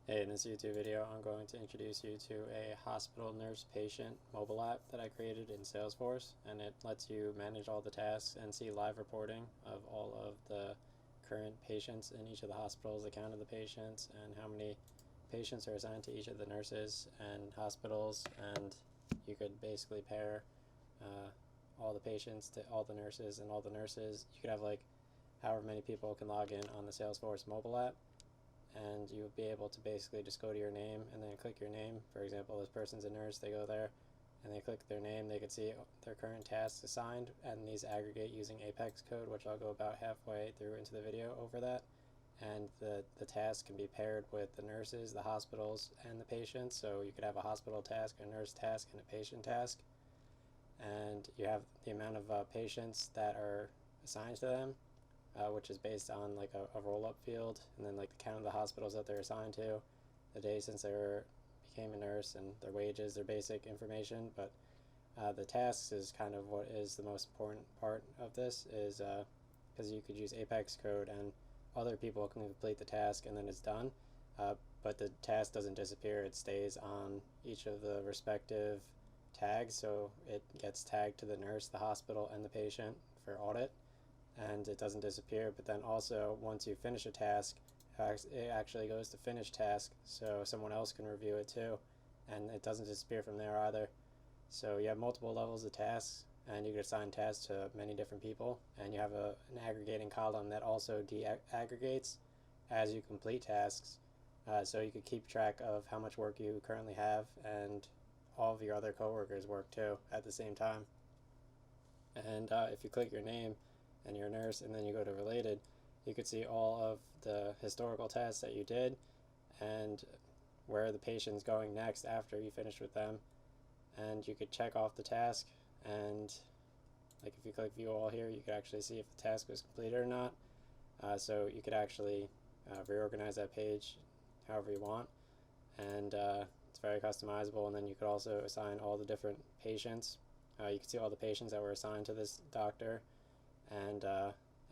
Hey, in this YouTube video, I'm going to introduce you to a hospital nurse patient mobile app that I created in Salesforce, and it lets you manage all the tasks and see live reporting of all of the current patients in each of the hospitals, the count of the patients, and how many patients are assigned to each of the nurses and hospitals. And you could basically pair all the patients to all the nurses, and all the nurses. You could have like however many people can log in on the Salesforce mobile app, and you'll be able to basically just go to your name and then click your name. For example, this person's a nurse, they go there and they click their name, they can see their current tasks assigned, and these aggregate using Apex code, which I'll go about halfway through into the video over that. And the tasks can be paired with the nurses, the hospitals, and the patients. So you could have a hospital task, a nurse task, and a patient task. And you have the amount of patients that are assigned to them, which is based on like a roll-up field, and then like the count of the hospitals that they're assigned to, the day since they became a nurse, and their wages, their basic information. But the tasks is kind of what is the most important part of this, is because you could use Apex code and other people can complete the task and then it's done. But the task doesn't disappear, it stays on each of the respective tags, so it gets tagged to the nurse, the hospital, and the patient for audit, and it doesn't disappear. But then also, once you finish a task, it actually goes to finish task, so someone else can review it too, and it doesn't disappear from there either. So you have multiple levels of tasks, and you can assign tasks to many different people, and you have an aggregating column that also de-aggregates as you complete tasks, so you could keep track of how much work you currently have, and all of your other coworkers work too at the same time. And if you click your name and you're a nurse and then you go to related, you could see all of the historical tasks that you did and where the patient's going next after you finish with them. And you could check off the task, and like if you click view all here, you could actually see if the task was completed or not. So you could actually reorganize that page however you want, and it's very customizable. And then you could also assign all the different patients. You can see all the patients that were assigned to this doctor, and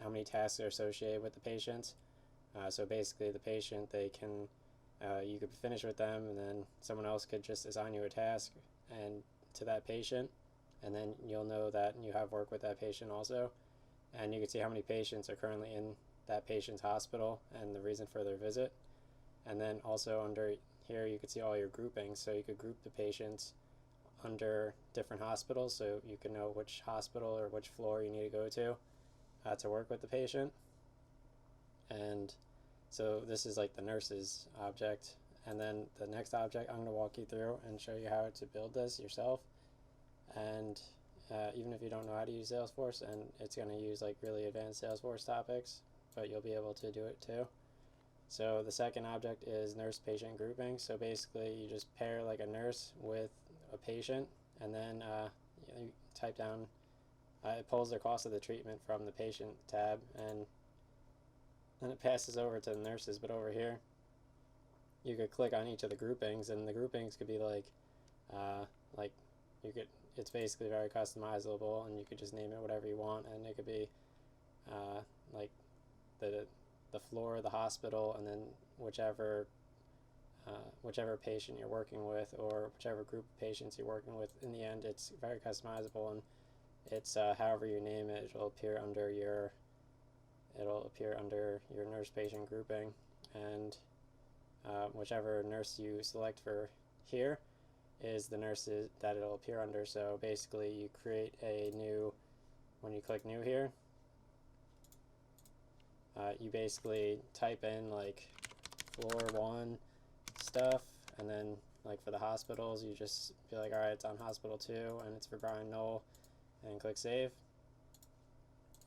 how many tasks are associated with the patients. So basically the patient, they can you could finish with them, and then someone else could just assign you a task and to that patient, and then you'll know that you have work with that patient also. And you can see how many patients are currently in that patient's hospital and the reason for their visit. And then also under here you could see all your groupings, so you could group the patients under different hospitals, so you can know which hospital or which floor you need to go to work with the patient. And so this is like the nurse's object. And then the next object, I'm going to walk you through and show you how to build this yourself. And even if you don't know how to use Salesforce, and it's going to use like really advanced Salesforce topics, but you'll be able to do it too. So the second object is nurse patient grouping. So basically you just pair like a nurse with a patient, and then you type down, it pulls the cost of the treatment from the patient tab, and then it passes over to the nurses. But over here you could click on each of the groupings, and the groupings could be like you could, it's basically very customizable, and you could just name it whatever you want. And it could be like the floor of the hospital, and then whichever patient you're working with, or whichever group of patients you're working with. In the end, it's very customizable, and it's however you name it, it'll appear under your nurse patient grouping. And whichever nurse you select for here is the nurses that it'll appear under. So basically you create a new, when you click new here, you basically type in like floor 1 stuff, and then like for the hospitals you just be like, alright, it's on hospital 2 and it's for Brian Knoll, and click save.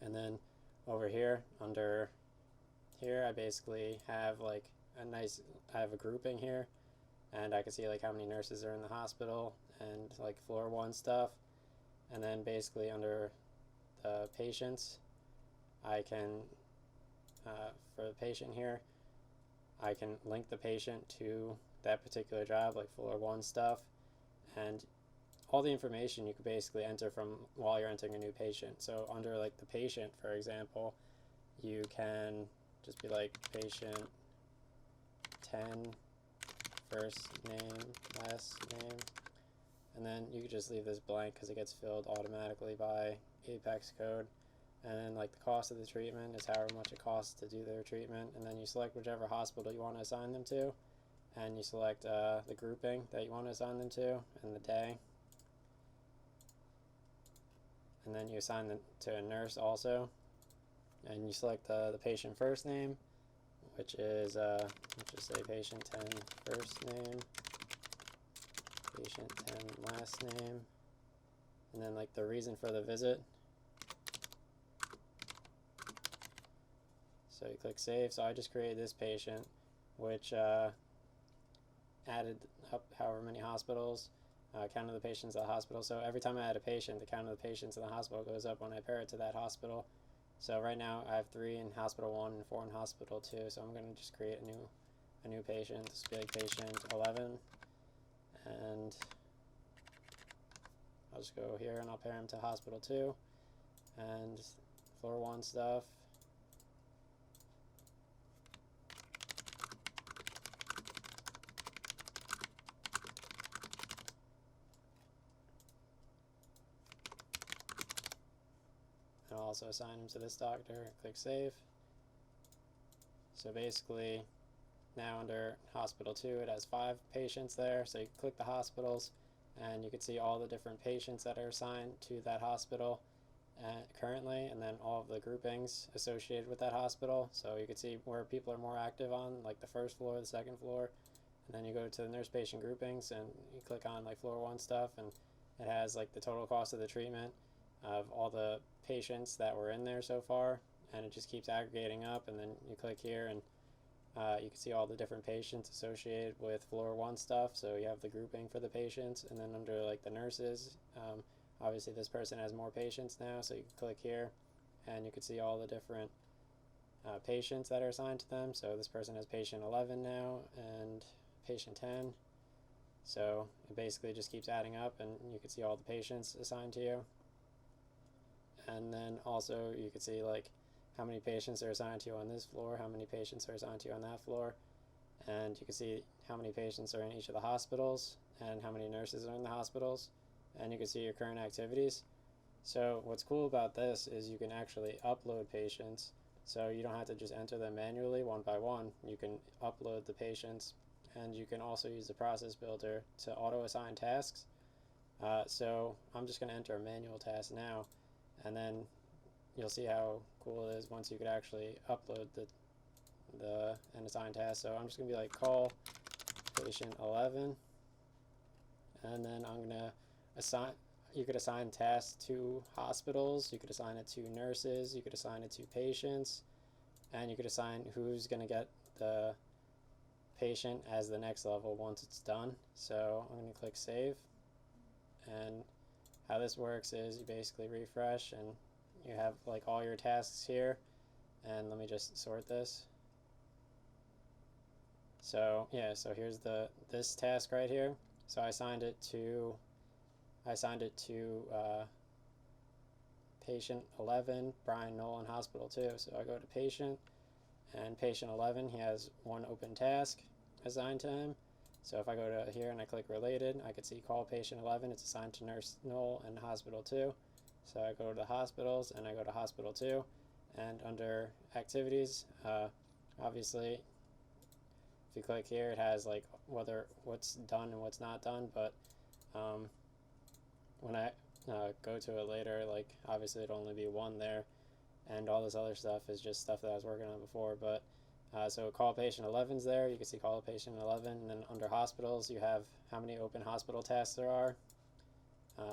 And then over here, under here, I basically have like I have a grouping here, and I can see like how many nurses are in the hospital and like floor 1 stuff. And then basically under the patients, I can for the patient here, I can link the patient to that particular job, like floor 1 stuff, and all the information you could basically enter from while you're entering a new patient. So under like the patient, for example, you can just be like patient 10 first name, last name, and then you could just leave this blank because it gets filled automatically by Apex code. And then like the cost of the treatment is however much it costs to do their treatment, and then you select whichever hospital you want to assign them to, and you select the grouping that you want to assign them to and the day, and then you assign them to a nurse also, and you select the patient first name, which is let's just say patient 10 first name, patient 10 last name, and then like the reason for the visit. So you click save. So I just created this patient, which added up however many hospitals, counted the patients at the hospital. So every time I add a patient, the count of the patients in the hospital goes up when I pair it to that hospital. So right now I have 3 in hospital 1 and 4 in hospital 2. So I'm going to just create a new patient. This will be like patient 11, and I'll just go here and I'll pair him to hospital 2 and floor 1 stuff. I'll also assign him to this doctor, click save. So basically now under hospital 2 it has 5 patients there, so you can click the hospitals and you can see all the different patients that are assigned to that hospital currently, and then all of the groupings associated with that hospital. So you can see where people are more active on, like the first floor, the second floor, and then you go to the nurse patient groupings and you click on like floor 1 stuff, and it has like the total cost of the treatment of all the patients that were in there so far, and it just keeps aggregating up, and then you click here and you can see all the different patients associated with floor 1 stuff. So you have the grouping for the patients, and then under like the nurses, obviously this person has more patients now, so you can click here and you can see all the different patients that are assigned to them. So this person has patient 11 now and patient 10. So it basically just keeps adding up, and you can see all the patients assigned to you. And then also you can see like how many patients are assigned to you on this floor, how many patients are assigned to you on that floor, and you can see how many patients are in each of the hospitals and how many nurses are in the hospitals, and you can see your current activities. So what's cool about this is you can actually upload patients, so you don't have to just enter them manually one by one. You can upload the patients, and you can also use the process builder to auto assign tasks. So I'm just going to enter a manual task now, and then you'll see how cool it is once you could actually upload and assign tasks. So I'm just going to be like call patient 11, and then I'm going to assign, you could assign tasks to hospitals, you could assign it to nurses, you could assign it to patients, and you could assign who's going to get the patient as the next level once it's done. So I'm going to click save, and how this works is you basically refresh and you have like all your tasks here, and let me just sort this. So yeah, so here's this task right here. So I assigned it to patient 11, Brian Nolan, hospital 2. So I go to patient, and patient 11, he has 1 open task assigned to him. So if I go to here and I click related, I can see call patient 11, it's assigned to nurse Noel and hospital 2. So I go to the hospitals and I go to hospital 2, and under activities, obviously if you click here it has like what's done and what's not done, but when I go to it later, like obviously it'll only be 1 there, and all this other stuff is just stuff that I was working on before. But so call patient 11's there, you can see call patient 11, and then under hospitals you have how many open hospital tasks there are.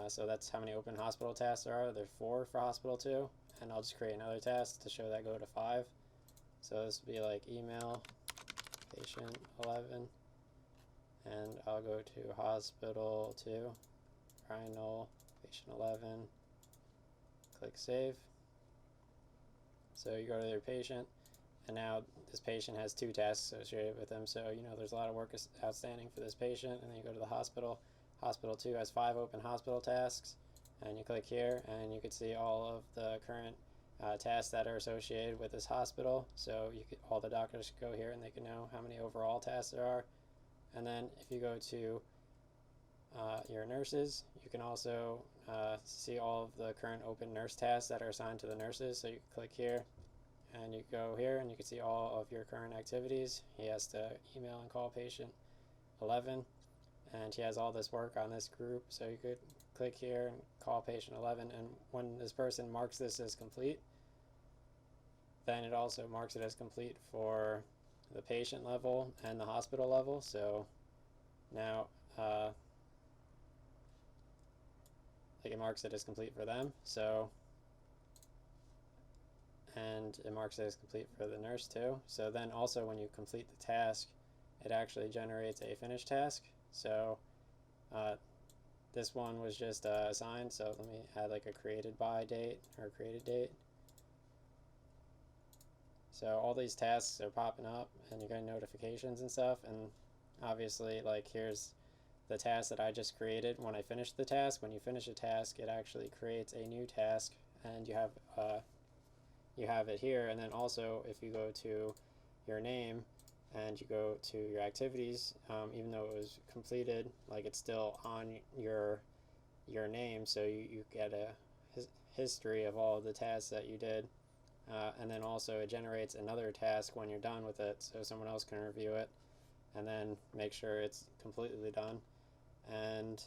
So that's how many open hospital tasks there are. There's 4 for hospital 2, and I'll just create another task to show that go to 5. So this would be like email patient 11, and I'll go to hospital 2, Brian Knoll, patient 11, click save. So you go to your patient, and now this patient has 2 tasks associated with him, so you know there's a lot of work outstanding for this patient. And then you go to the hospital. Hospital 2 has 5 open hospital tasks, and you click here and you can see all of the current tasks that are associated with this hospital. So all the doctors can go here and they can know how many overall tasks there are, And then if you go to your nurses, you can also see all of the current open nurse tasks that are assigned to the nurses. So you click here and you go here and you can see all of your current activities. He has to email and call patient 11, and he has all this work on this group. So you could click here and call patient 11, and when this person marks this as complete, then it also marks it as complete for the patient level and the hospital level. So now it marks it as complete for them. So, and it marks it as complete for the nurse too. So then also when you complete the task, it actually generates a finished task. So this one was just assigned, so let me add like a created by date or created date. So all these tasks are popping up and you're getting notifications and stuff, and obviously like here's the task that I just created when I finished the task. When you finish a task, it actually creates a new task, and you have it here. And then also if you go to your name and you go to your activities, even though it was completed, like it's still on your name, so you get a history of all of the tasks that you did. And then also it generates another task when you're done with it, so someone else can review it and then make sure it's completely done. And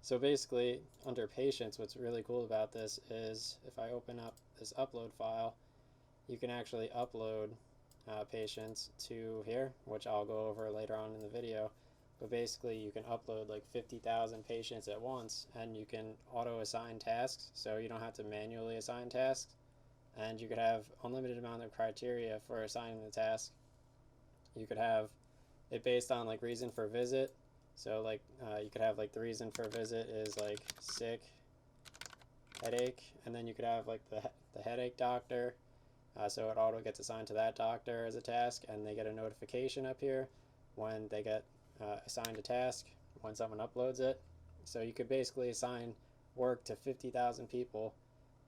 so basically under patients, what's really cool about this is if I open up this upload file, you can actually upload patients to here, which I'll go over later on in the video. But basically you can upload like 50,000 patients at once, and you can auto assign tasks, so you don't have to manually assign tasks, and you could have unlimited amount of criteria for assigning the task. You could have it based on like reason for visit. So like you could have like the reason for visit is like sick, headache, and then you could have like the headache doctor. So it auto gets assigned to that doctor as a task, and they get a notification up here when they get assigned a task when someone uploads it. So you could basically assign work to 50,000 people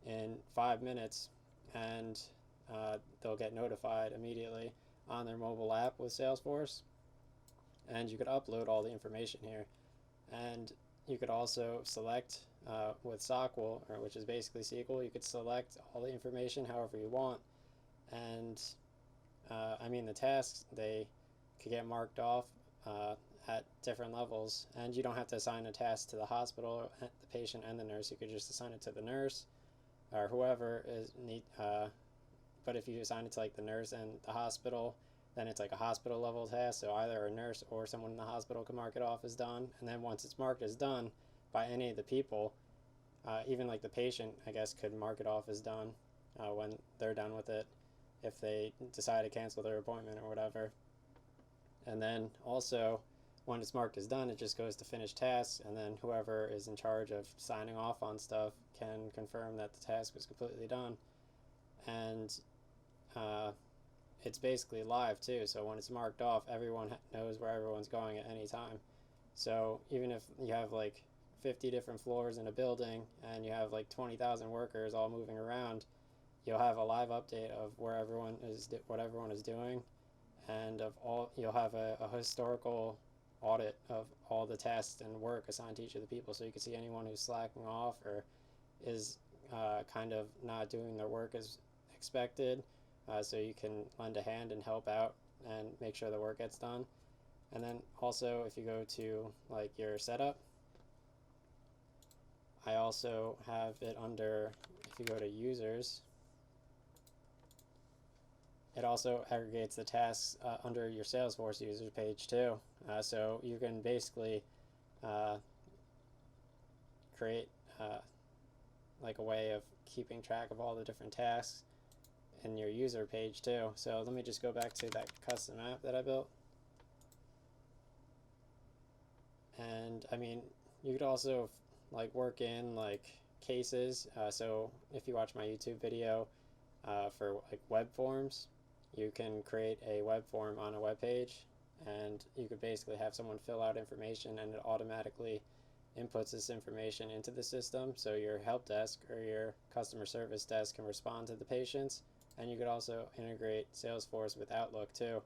in 5 minutes, and they'll get notified immediately on their mobile app with Salesforce. And you could upload all the information here, and you could also select with SOQL, or which is basically SQL, you could select all the information however you want. And I mean the tasks, they could get marked off at different levels, and you don't have to assign a task to the hospital, the patient, and the nurse. You could just assign it to the nurse or whoever is but if you assign it to like the nurse and the hospital, then it's like a hospital level task, so either a nurse or someone in the hospital can mark it off as done. And then once it's marked as done by any of the people, even like the patient, I guess, could mark it off as done when they're done with it, if they decide to cancel their appointment or whatever. And then also when it's marked as done, it just goes to finish tasks, and then whoever is in charge of signing off on stuff can confirm that the task was completely done. And it's basically live too, so when it's marked off, everyone knows where everyone's going at any time. So even if you have like 50 different floors in a building and you have like 20,000 workers all moving around, you'll have a live update of where everyone is, what everyone is doing, and of all, you'll have a historical audit of all the tasks and work assigned to each of the people, so you can see anyone who's slacking off or is kind of not doing their work as expected, so you can lend a hand and help out and make sure the work gets done. And then also if you go to like your setup, I also have it under, if you go to users, it also aggregates the tasks under your Salesforce users page too. So you can basically create like a way of keeping track of all the different tasks in your user page too. So let me just go back to that custom app that I built. And I mean, you could also like work in like cases. So if you watch my YouTube video for like web forms, you can create a web form on a web page, and you could basically have someone fill out information, and it automatically inputs this information into the system, so your help desk or your customer service desk can respond to the patients. And you could also integrate Salesforce with Outlook too.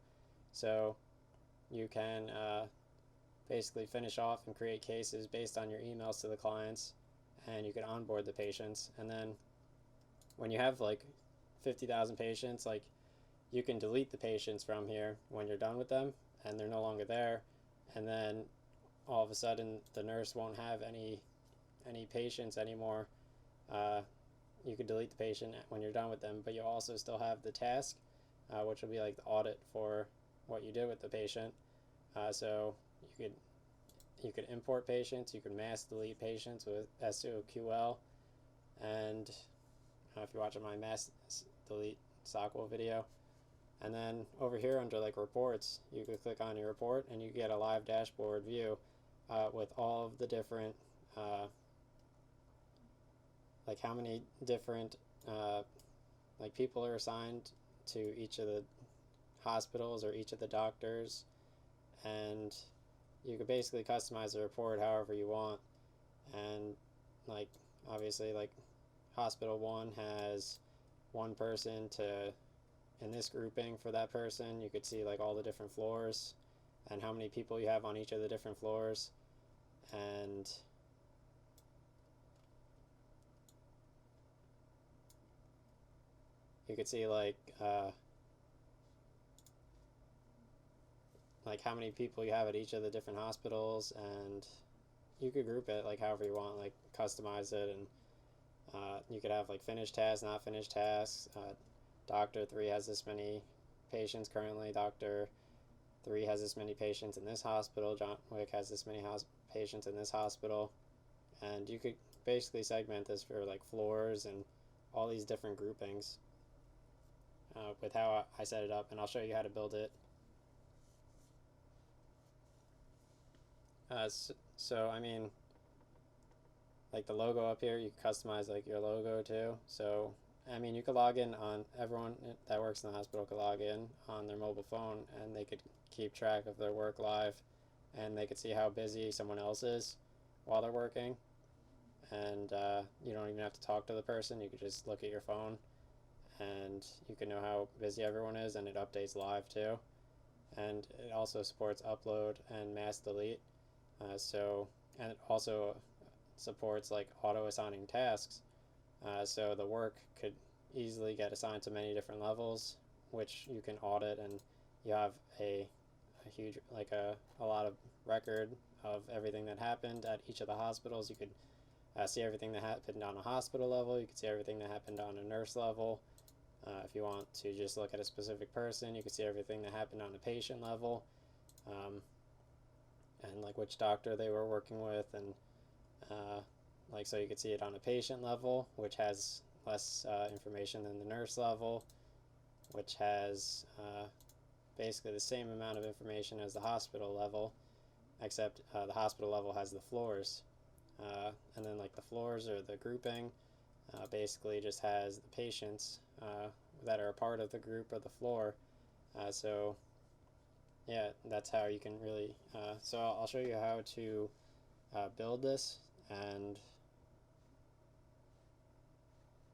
So you can basically finish off and create cases based on your emails to the clients, and you can onboard the patients. And then when you have like 50,000 patients, like, you can delete the patients from here when you're done with them and they're no longer there, and then all of a sudden the nurse won't have any patients anymore. You could delete the patient when you're done with them, but you'll also still have the task, which will be like the audit for what you did with the patient. So you could import patients, you could mass delete patients with SOQL, and if you're watching my mass delete SOQL video. And then over here under like reports, you could click on your report and you get a live dashboard view with all of the different like how many different like people are assigned to each of the hospitals or each of the doctors, and you could basically customize the report however you want. And like obviously like hospital 1 has one person to in this grouping for that person. You could see like all the different floors and how many people you have on each of the different floors, and you could see like how many people you have at each of the different hospitals, and you could group it like however you want, like customize it. And you could have like finished tasks, not finished tasks. Doctor 3 has this many patients currently. Doctor 3 has this many patients in this hospital. John Wick has this many patients in this hospital. And you could basically segment this for like floors and all these different groupings with how I set it up. And I'll show you how to build it. So I mean, like the logo up here, you can customize like your logo too. So I mean, you could log in on, everyone that works in the hospital could log in on their mobile phone, and they could keep track of their work live, and they could see how busy someone else is while they're working. And you don't even have to talk to the person. You could just look at your phone and you can know how busy everyone is, and it updates live too. And it also supports upload and mass delete. And it also supports like auto assigning tasks. So the work could easily get assigned to many different levels, which you can audit, and you have a huge, like a lot of record of everything that happened at each of the hospitals. You could see everything that happened on a hospital level. You could see everything that happened on a nurse level. If you want to just look at a specific person, you can see everything that happened on a patient level, and like which doctor they were working with, and like, so you could see it on a patient level, which has less information than the nurse level, which has basically the same amount of information as the hospital level, except the hospital level has the floors. And then like the floors or the grouping basically just has the patients that are a part of the group or the floor. So yeah, that's how you can really, so I'll show you how to build this. And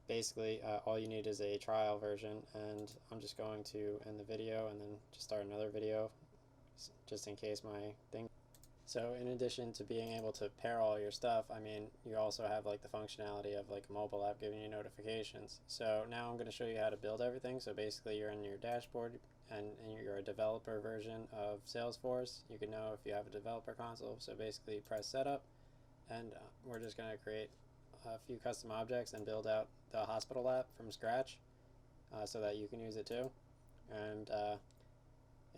basically all you need is a trial version, and I'm just going to end the video and then just start another video just in case my thing. So in addition to being able to pair all your stuff, I mean, you also have like the functionality of like a mobile app giving you notifications. So now I'm going to show you how to build everything. So basically you're in your dashboard, and you're a developer version of Salesforce. You can know if you have a developer console. So basically press setup, and we're just going to create a few custom objects and build out the hospital app from scratch so that you can use it too. And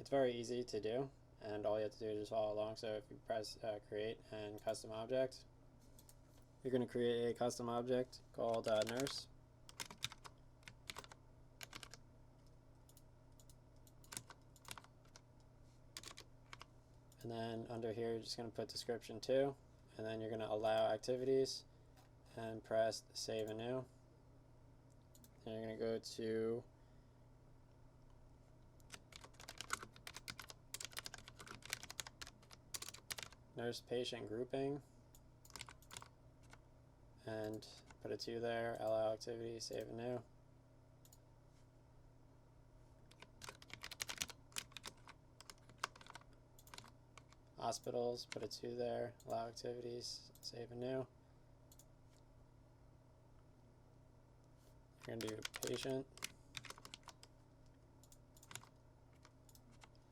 it's very easy to do, and all you have to do is just follow along. So if you press create and custom object, you're going to create a custom object called nurse. And then under here you're just going to put description 2, and then you're going to allow activities and press save and new. And you're going to go to nurse patient grouping and put a 2 there, allow activity, save and new. hospitals, put a 2 there, allow activities, save and new. You're going to do patient,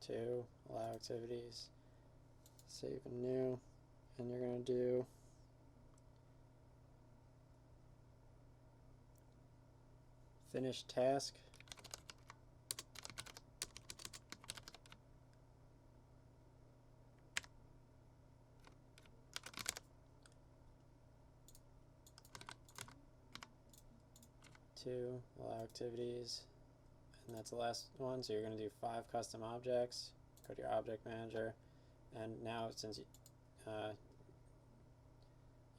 2, allow activities, save and new, and you're going to do finish task. Allow activities, and that's the last one. So you're going to do 5 custom objects. Go to your object manager, and now since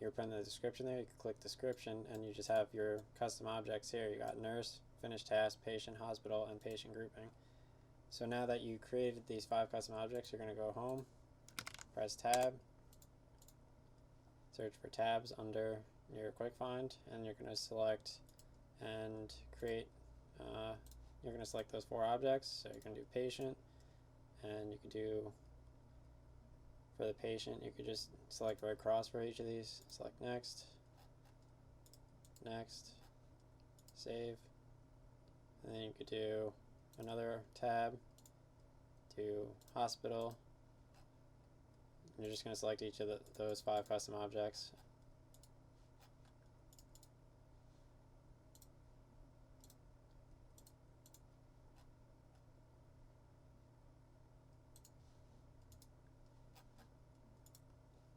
you're putting the description there, you can click description, and you just have your custom objects here. You got nurse, finish task, patient, hospital, and patient grouping. So now that you created these 5 custom objects, you're going to go home, press tab, search for tabs under your quick find, and you're going to select and create, you're going to select those 4 objects. So you can do patient, and you can do, for the patient, you could just select red cross for each of these, select next, next, save, and then you could do another tab, do hospital, and you're just going to select each of those 5 custom objects.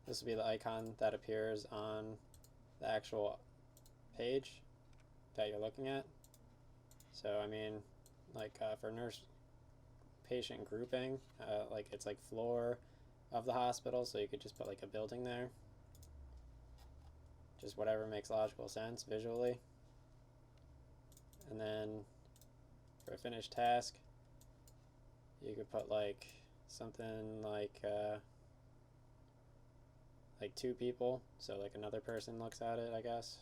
This will be the icon that appears on the actual page that you're looking at. So I mean, like for nurse patient grouping, like it's like floor of the hospital, so you could just put like a building there. Just whatever makes logical sense visually. And then for a finished task, you could put like something like 2 people, so like another person looks at it, I guess.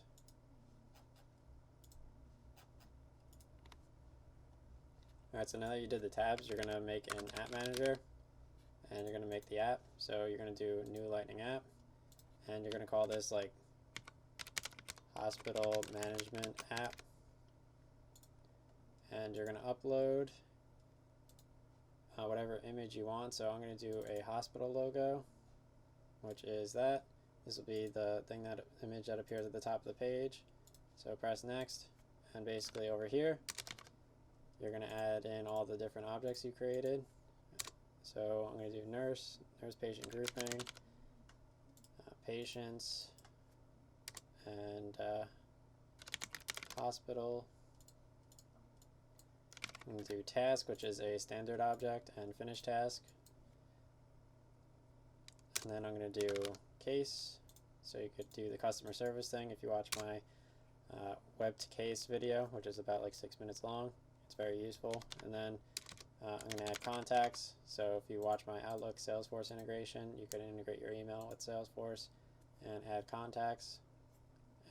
Alright, so now that you did the tabs, you're going to make an app manager, and you're going to make the app. So you're going to do new Lightning app, and you're going to call this like hospital management app, and you're going to upload whatever image you want. So I'm going to do a hospital logo, which is that. This will be the thing, that image that appears at the top of the page. So press next, and basically over here you're going to add in all the different objects you created. So I'm going to do nurse, nurse patient grouping, patients, and hospital. I'm going to do task, which is a standard object, and finish task. And then I'm going to do case, so you could do the customer service thing. If you watch my web to case video, which is about like 6 minutes long, it's very useful. And then I'm going to add contacts, so if you watch my Outlook Salesforce integration, you could integrate your email with Salesforce and add contacts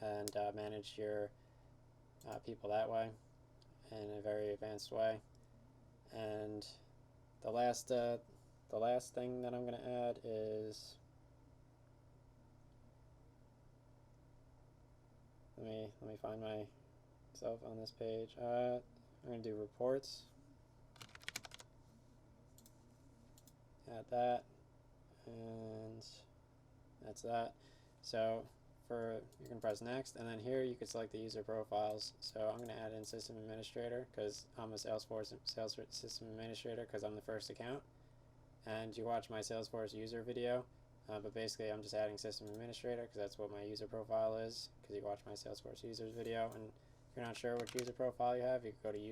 and manage your people that way in a very advanced way. And the last thing that I'm going to add is, let me find myself on this page. I'm going to do reports. Add that, and that's that. So you can press next, and then here you can select the user profiles. So I'm going to add in system administrator, because I'm a Salesforce system administrator, because I'm the first account. And you watch my Salesforce user video, but basically I'm just adding system administrator because that's what my user profile is, because you watch my Salesforce users video. And if you're not sure which user profile you have, you can go to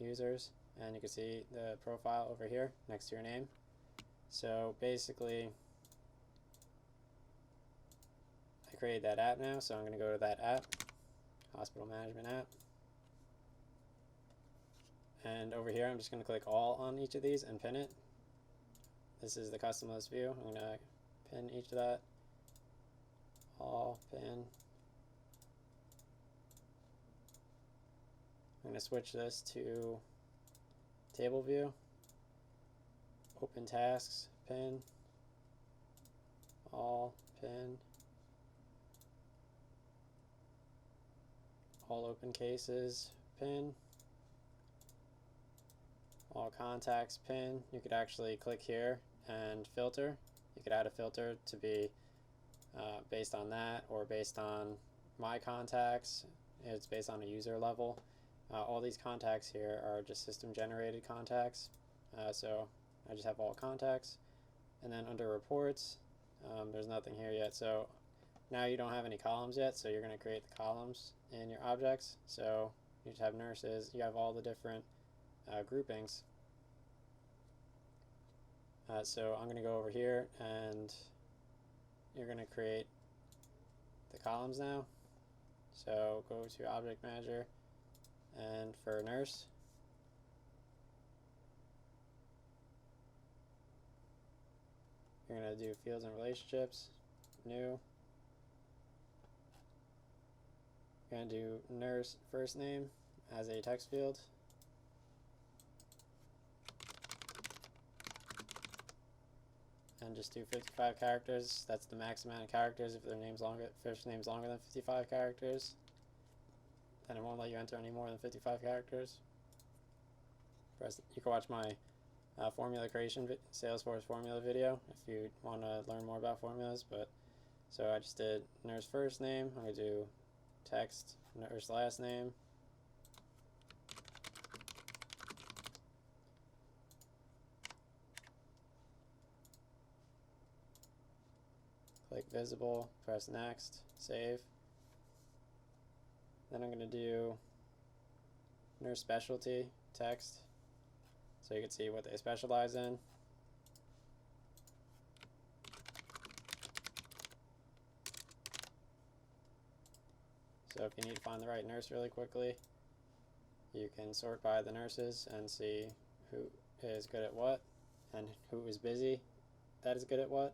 users, and you can see the profile over here next to your name. So basically I created that app now, so I'm going to go to that app, hospital management app, and over here I'm just going to click all on each of these and pin it. This is the custom list view. I'm going to pin each of that, all, pin. I'm going to switch this to table view, open tasks, pin, all pin, all open cases pin, all contacts pin. You could actually click here and filter. You could add a filter to be based on that or based on my contacts. It's based on a user level. All these contacts here are just system generated contacts. So I just have all contacts. And then under reports, there's nothing here yet. So now you don't have any columns yet, so you're going to create the columns in your objects. So you just have nurses, you have all the different groupings. So I'm going to go over here and you're going to create the columns now. So go to Object Manager, and for nurse, you're going to do fields and relationships, new. You're going to do nurse first name as a text field. And just do 55 characters. That's the max amount of characters. If their name's longer, first name's longer than 55 characters, then it won't let you enter any more than 55 characters. You can watch my formula creation Salesforce formula video if you want to learn more about formulas. But so I just did nurse first name. I'm going to do text nurse last name. Click visible, press next, save. Then I'm going to do nurse specialty text so you can see what they specialize in. So if you need to find the right nurse really quickly, you can sort by the nurses and see who is good at what and who is busy that is good at what.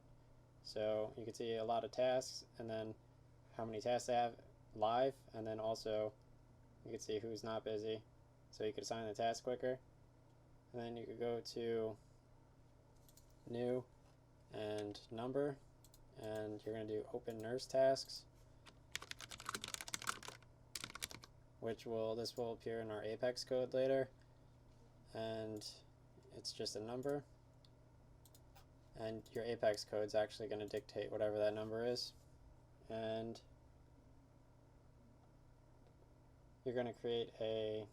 So you can see a lot of tasks and then how many tasks they have live, and then also you can see who's not busy, so you could assign the task quicker. And then you could go to new and number, and you're going to do open nurse tasks, this will appear in our Apex code later, and it's just a number, and your Apex code is actually going to dictate whatever that number is. And you're going to create a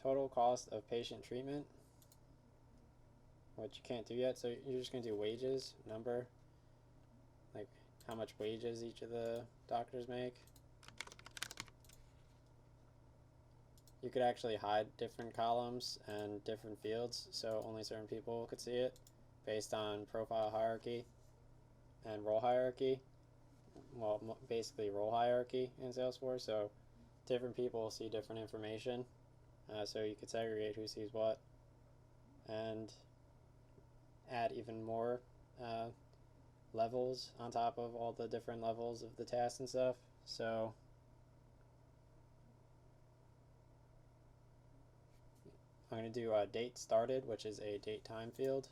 total cost of patient treatment, which you can't do yet, so you're just going to do wages, number, like how much wages each of the doctors make. You could actually hide different columns and different fields so only certain people could see it based on profile hierarchy and role hierarchy. Well, basically role hierarchy in Salesforce, so different people see different information, so you could segregate who sees what and add even more levels on top of all the different levels of the tasks and stuff. So I'm going to do a date started, which is a date time field.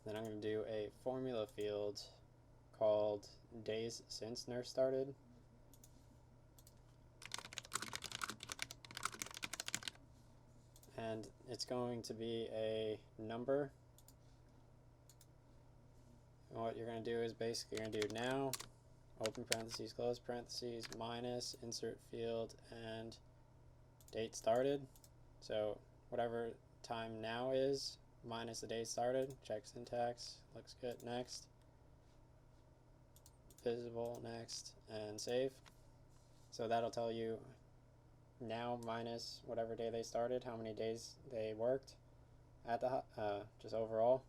Then I'm going to do a formula field called days since nurse started. And it's going to be a number. And what you're going to do is basically you're going to do now, open parentheses, close parentheses, minus, insert field, and date started. So whatever time now is, minus the date started, check syntax, looks good, next, visible, next, and save. So that'll tell you now minus whatever day they started, how many days they worked at the just overall.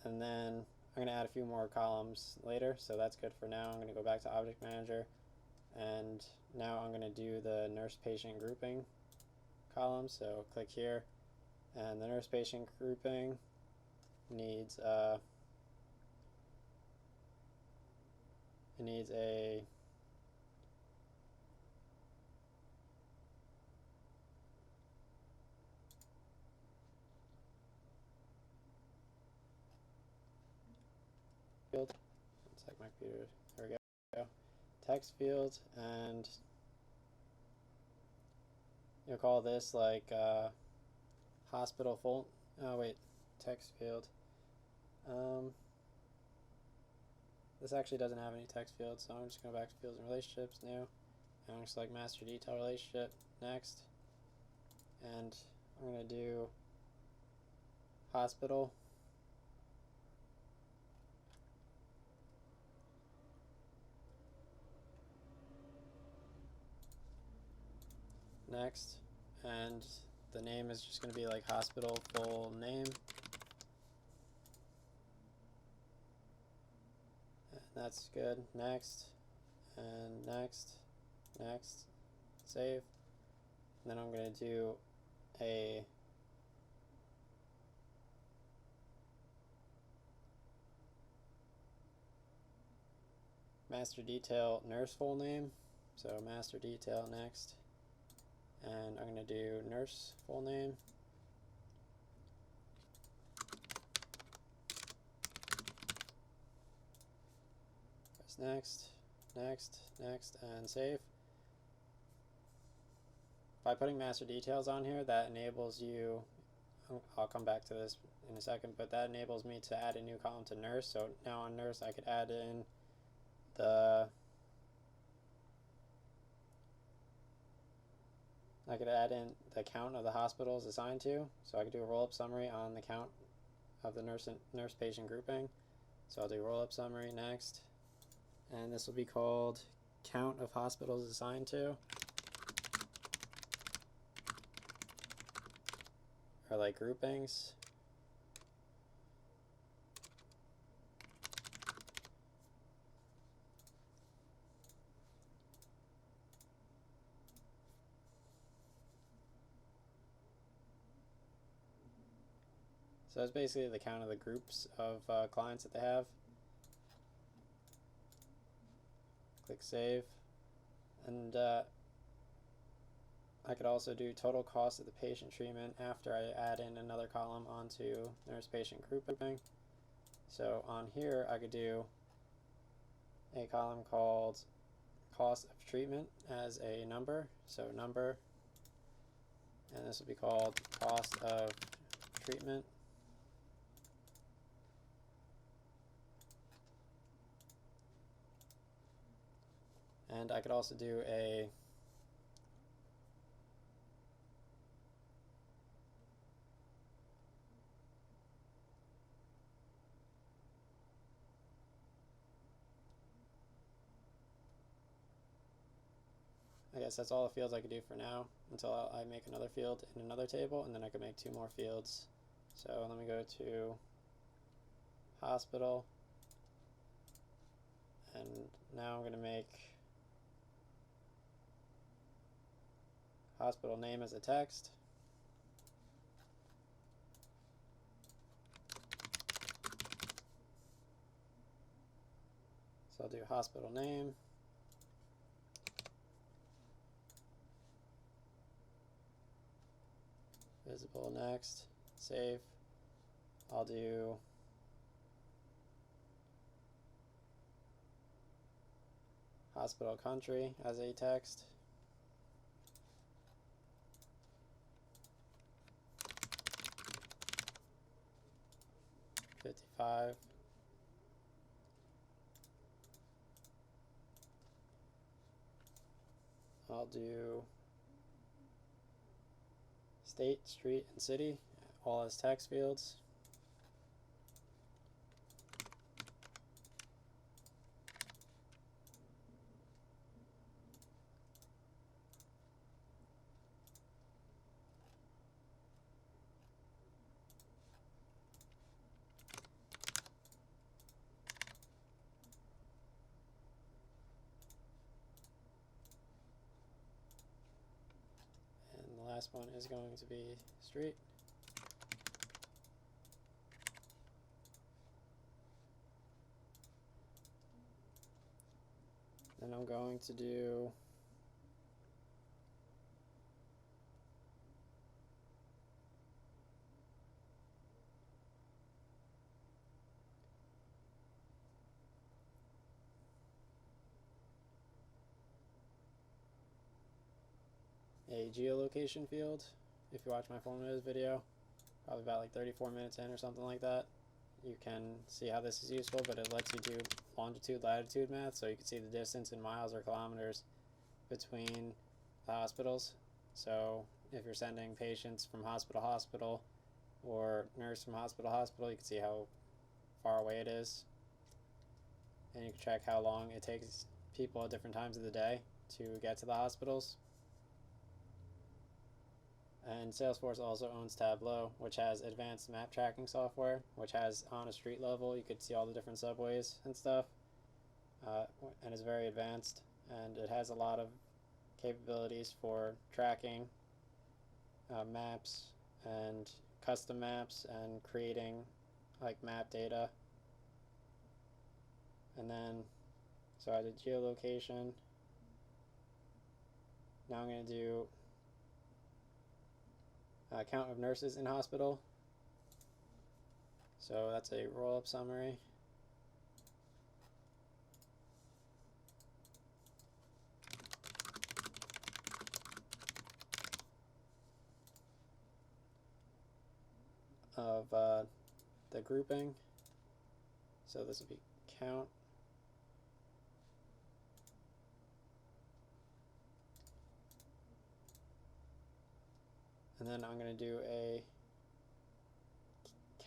And then I'm going to add a few more columns later, so that's good for now. I'm going to go back to Object Manager, and now I'm going to do the nurse-patient grouping column. So click here, and the nurse-patient grouping needs it needs a field. It's like my computer. There we go. Text field, and you'll call this like hospital full. Oh wait, text field. This actually doesn't have any text fields, so I'm just going to go back to fields and relationships, new, and I'm just like master detail relationship, next, and I'm going to do hospital. Next, and the name is just going to be like hospital full name. And that's good. Next, and next, next, save. And then I'm going to do a master detail nurse full name. So master detail next. And I'm going to do nurse full name. Press next, next, next, and save. By putting master details on here, that enables you, I'll come back to this in a second, but that enables me to add a new column to nurse. So now on nurse, I could add in the count of the hospitals assigned to. So I could do a roll-up summary on the count of the nurse patient grouping. So I'll do roll-up summary next, and this will be called count of hospitals assigned to, or like groupings. So it's basically the count of the groups of clients that they have. Click save, and I could also do total cost of the patient treatment after I add in another column onto nurse patient grouping. So on here I could do a column called cost of treatment as a number, so number, and this will be called cost of treatment. And I could also do a I guess that's all the fields I could do for now until I make another field in another table, and then I could make 2 more fields. So let me go to hospital, and now I'm going to make hospital name as a text. So I'll do hospital name, visible next, save. I'll do hospital country as a text. $55. I'll do state, street, and city, all as text fields. And the last one is going to be street. And I'm going to do a geolocation field. If you watch my formulas video, probably about like 34 minutes in or something like that, you can see how this is useful, but it lets you do longitude, latitude math, so you can see the distance in miles or kilometers between the hospitals. So if you're sending patients from hospital to hospital or nurse from hospital to hospital, you can see how far away it is, and you can track how long it takes people at different times of the day to get to the hospitals. And Salesforce also owns Tableau, which has advanced map tracking software, which has on a street level, you could see all the different subways and stuff, and is very advanced, and it has a lot of capabilities for tracking maps and custom maps and creating like map data. And then, so I did geolocation. Now I'm going to do count of nurses in hospital. So that's a roll-up summary. Of the grouping. So this would be count. And then I'm going to do a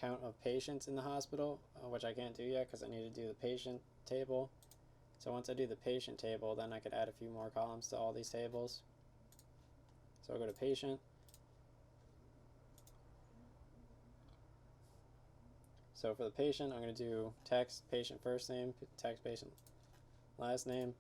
count of patients in the hospital, which I can't do yet because I need to do the patient table. So once I do the patient table, then I could add a few more columns to all these tables. So I'll go to patient. So for the patient, I'm going to do text patient first name, text patient last name.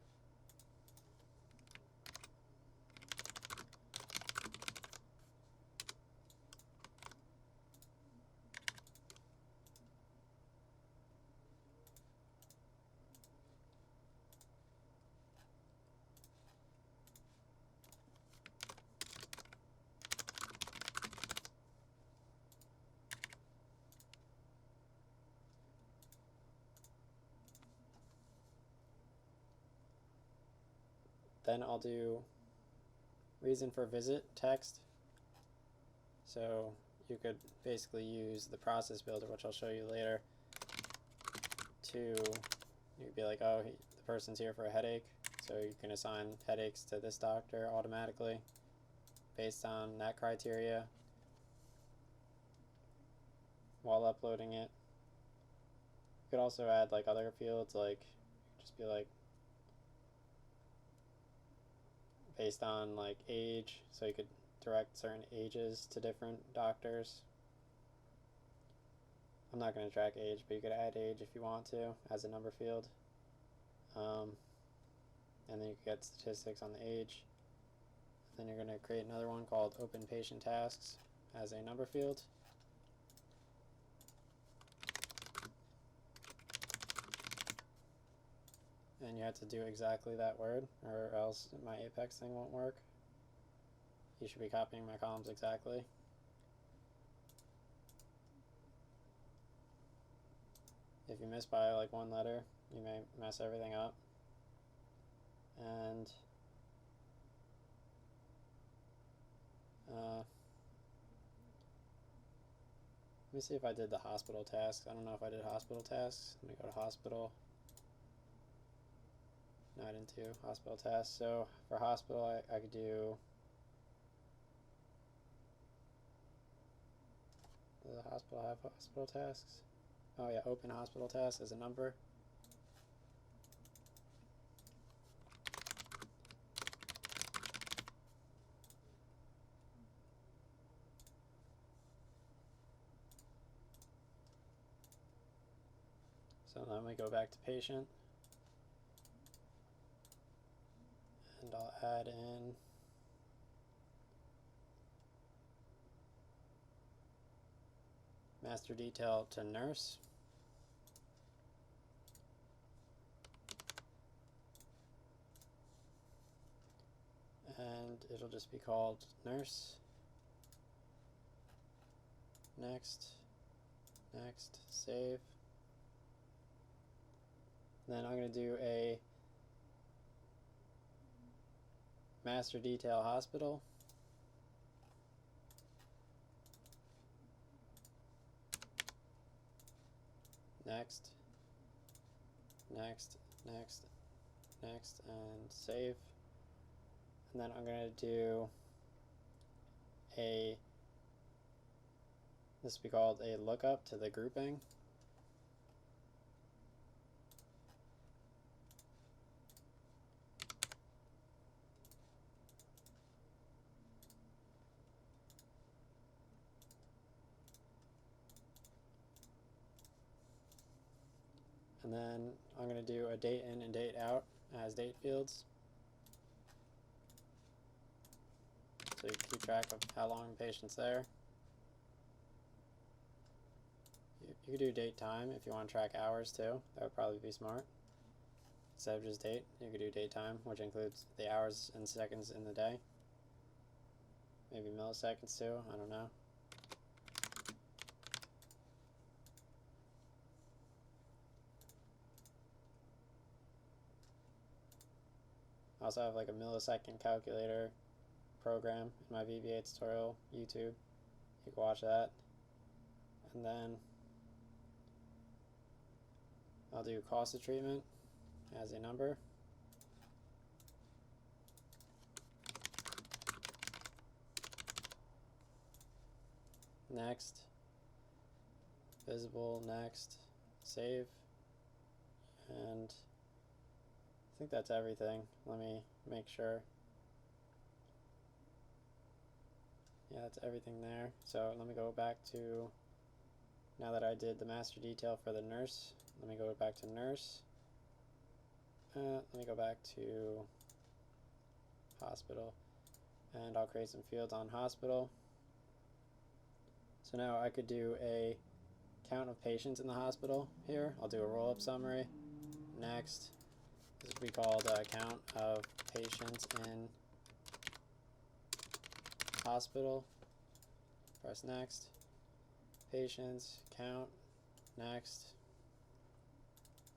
Then I'll do reason for visit text. So you could basically use the process builder, which I'll show you later, to, you could be like, oh, the person's here for a headache, so you can assign headaches to this doctor automatically based on that criteria while uploading it. You could also add like other fields, like just be like based on like age, so you could direct certain ages to different doctors. I'm not going to track age, but you could add age if you want to as a number field. And then you can get statistics on the age. Then you're going to create another one called open patient tasks as a number field. And you have to do exactly that word, or else my Apex thing won't work. You should be copying my columns exactly. If you miss by like one letter, you may mess everything up. And let me see if I did the hospital tasks. I don't know if I did hospital tasks. Let me go to hospital. No, I didn't do hospital tasks. So for hospital, I could do, does the hospital have hospital tasks? Oh yeah, open hospital tasks as a number. So then we go back to patient, and I'll add in master detail to nurse. and it'll just be called nurse. Next, next, save. And then I'm going to do a master detail hospital. Next, next, next, next, and save. And then I'm going to do this will be called a lookup to the grouping. And then I'm going to do a date in and date out as date fields. So you can keep track of how long the patient's there. You could do date time if you want to track hours too. That would probably be smart. Instead of just date, you could do date time, which includes the hours and seconds in the day. Maybe milliseconds too, I don't know. I also have like a millisecond calculator program in my VBA tutorial, YouTube. You can watch that. And then I'll do cost of treatment as a number. Next, visible, next, save, and I think that's everything. Let me make sure. Yeah, that's everything there. So let me go back to, now that I did the master detail for the nurse, let me go back to nurse. Let me go back to hospital, and I'll create some fields on hospital. So now I could do a count of patients in the hospital here. I'll do a roll-up summary. Next, this will be called count of patients in hospital. Press next. Patients, count, next,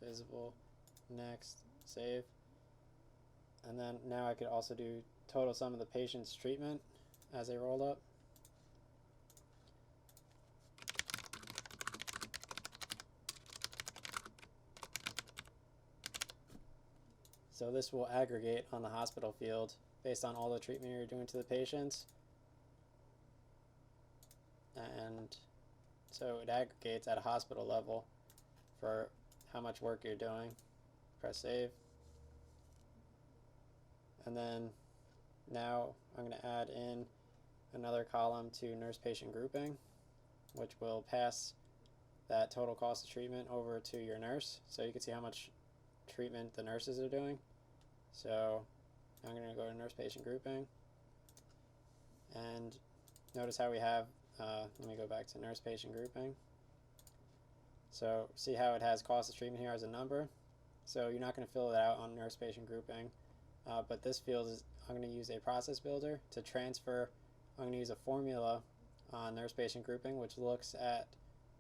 visible, next, save. And then now I could also do total sum of the patient's treatment as a roll up. So this will aggregate on the hospital field based on all the treatment you're doing to the patients. And so it aggregates at a hospital level for how much work you're doing. Press save. And then now I'm going to add in another column to nurse patient grouping, which will pass that total cost of treatment over to your nurse, so you can see how much treatment the nurses are doing. So I'm going to go to nurse patient grouping, and notice how we have, let me go back to nurse patient grouping. So see how it has cost of treatment here as a number. So you're not going to fill it out on nurse patient grouping, but this field is, I'm going to use a process builder to transfer. I'm going to use a formula on nurse patient grouping, which looks at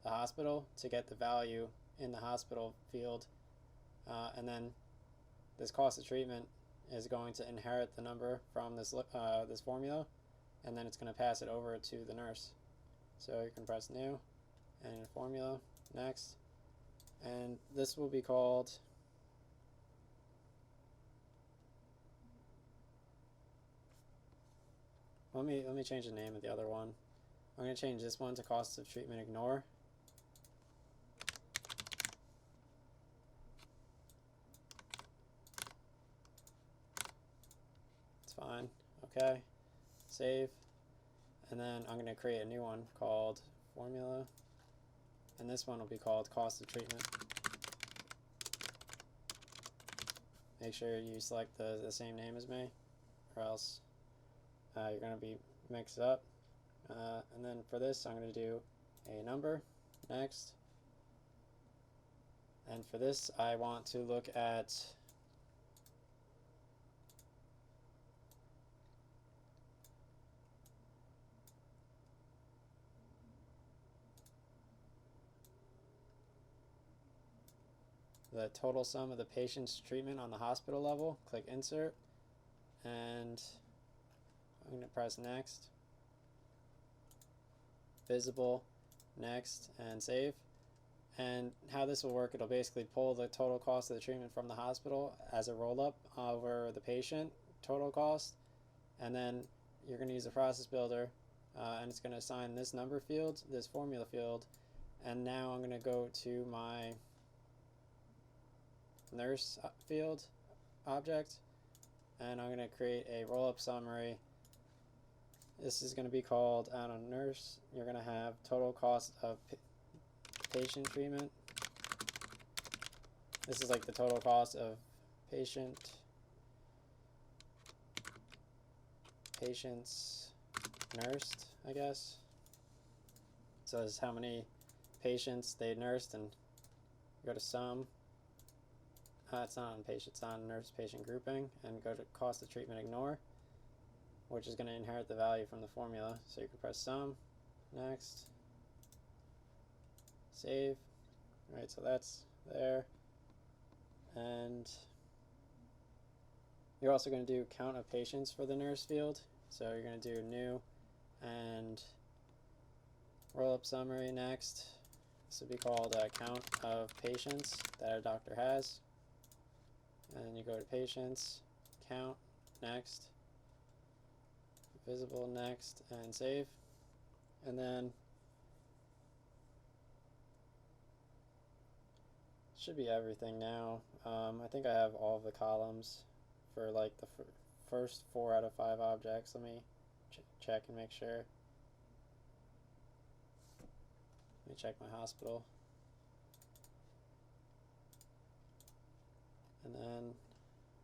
the hospital to get the value in the hospital field, and then this cost of treatment is going to inherit the number from this this formula, and then it's going to pass it over to the nurse. So you can press new and formula, next, and this will be called let me change the name of the other one. I'm going to change this one to cost of treatment ignore. It's fine. Okay. Save. And then I'm going to create a new one called formula. And this one will be called cost of treatment. Make sure you select the same name as me, or else you're going to be mixed up. And then for this, I'm going to do a number, next. And for this, I want to look at the total sum of the patient's treatment on the hospital level. Click insert, and I'm going to press next, visible, next, and save. And how this will work, it'll basically pull the total cost of the treatment from the hospital as a roll up over the patient total cost, and then you're going to use the process builder, and it's going to assign this number field, this formula field, and now I'm going to go to my nurse field object, and I'm going to create a roll-up summary. This is going to be called, I don't know, nurse. You're going to have total cost of patient treatment. This is like the total cost of patients nursed, I guess. So this is how many patients they nursed, and go to sum. It's not on patient, it's on nurse patient grouping, and go to cost of treatment ignore, which is going to inherit the value from the formula. So you can press sum, next, save. Alright, so that's there. And you're also going to do count of patients for the nurse field. So you're going to do new and roll up summary next. This would be called count of patients that a doctor has. And then you go to patients, count, next, visible, next, and save. And then should be everything now. I think I have all of the columns for like the first 4 out of 5 objects. Let me check and make sure. Let me check my hospital. And then,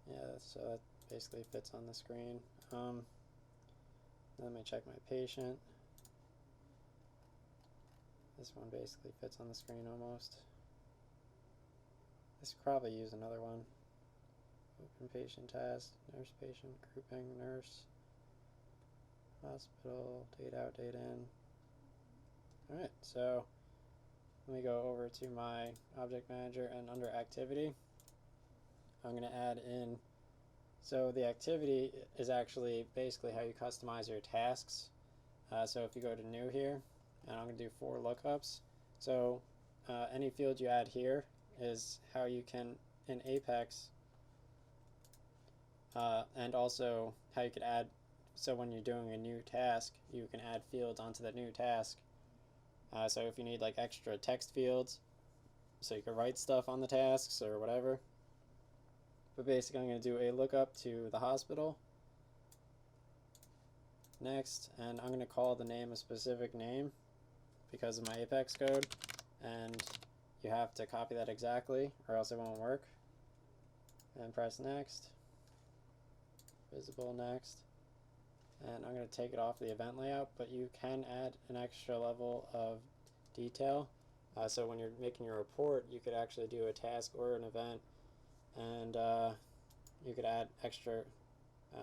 yeah, so that basically fits on the screen. Let me check my patient. This one basically fits on the screen almost. This could probably use another one. Open patient task, nurse patient, grouping, nurse, hospital, date out, date in. Alright, so let me go over to my object manager, and under activity, I'm going to add in, so the activity is actually basically how you customize your tasks. So if you go to new here, and I'm going to do 4 lookups. So any field you add here is how you can, in Apex, and also how you could add, so when you're doing a new task, you can add fields onto that new task. So if you need like extra text fields, so you can write stuff on the tasks or whatever. But basically I'm going to do a lookup to the hospital. Next, and I'm going to call the name a specific name because of my Apex code, and you have to copy that exactly or else it won't work. And press next, visible, next, and I'm going to take it off the event layout, but you can add an extra level of detail. So when you're making your report, you could actually do a task or an event, and you could add extra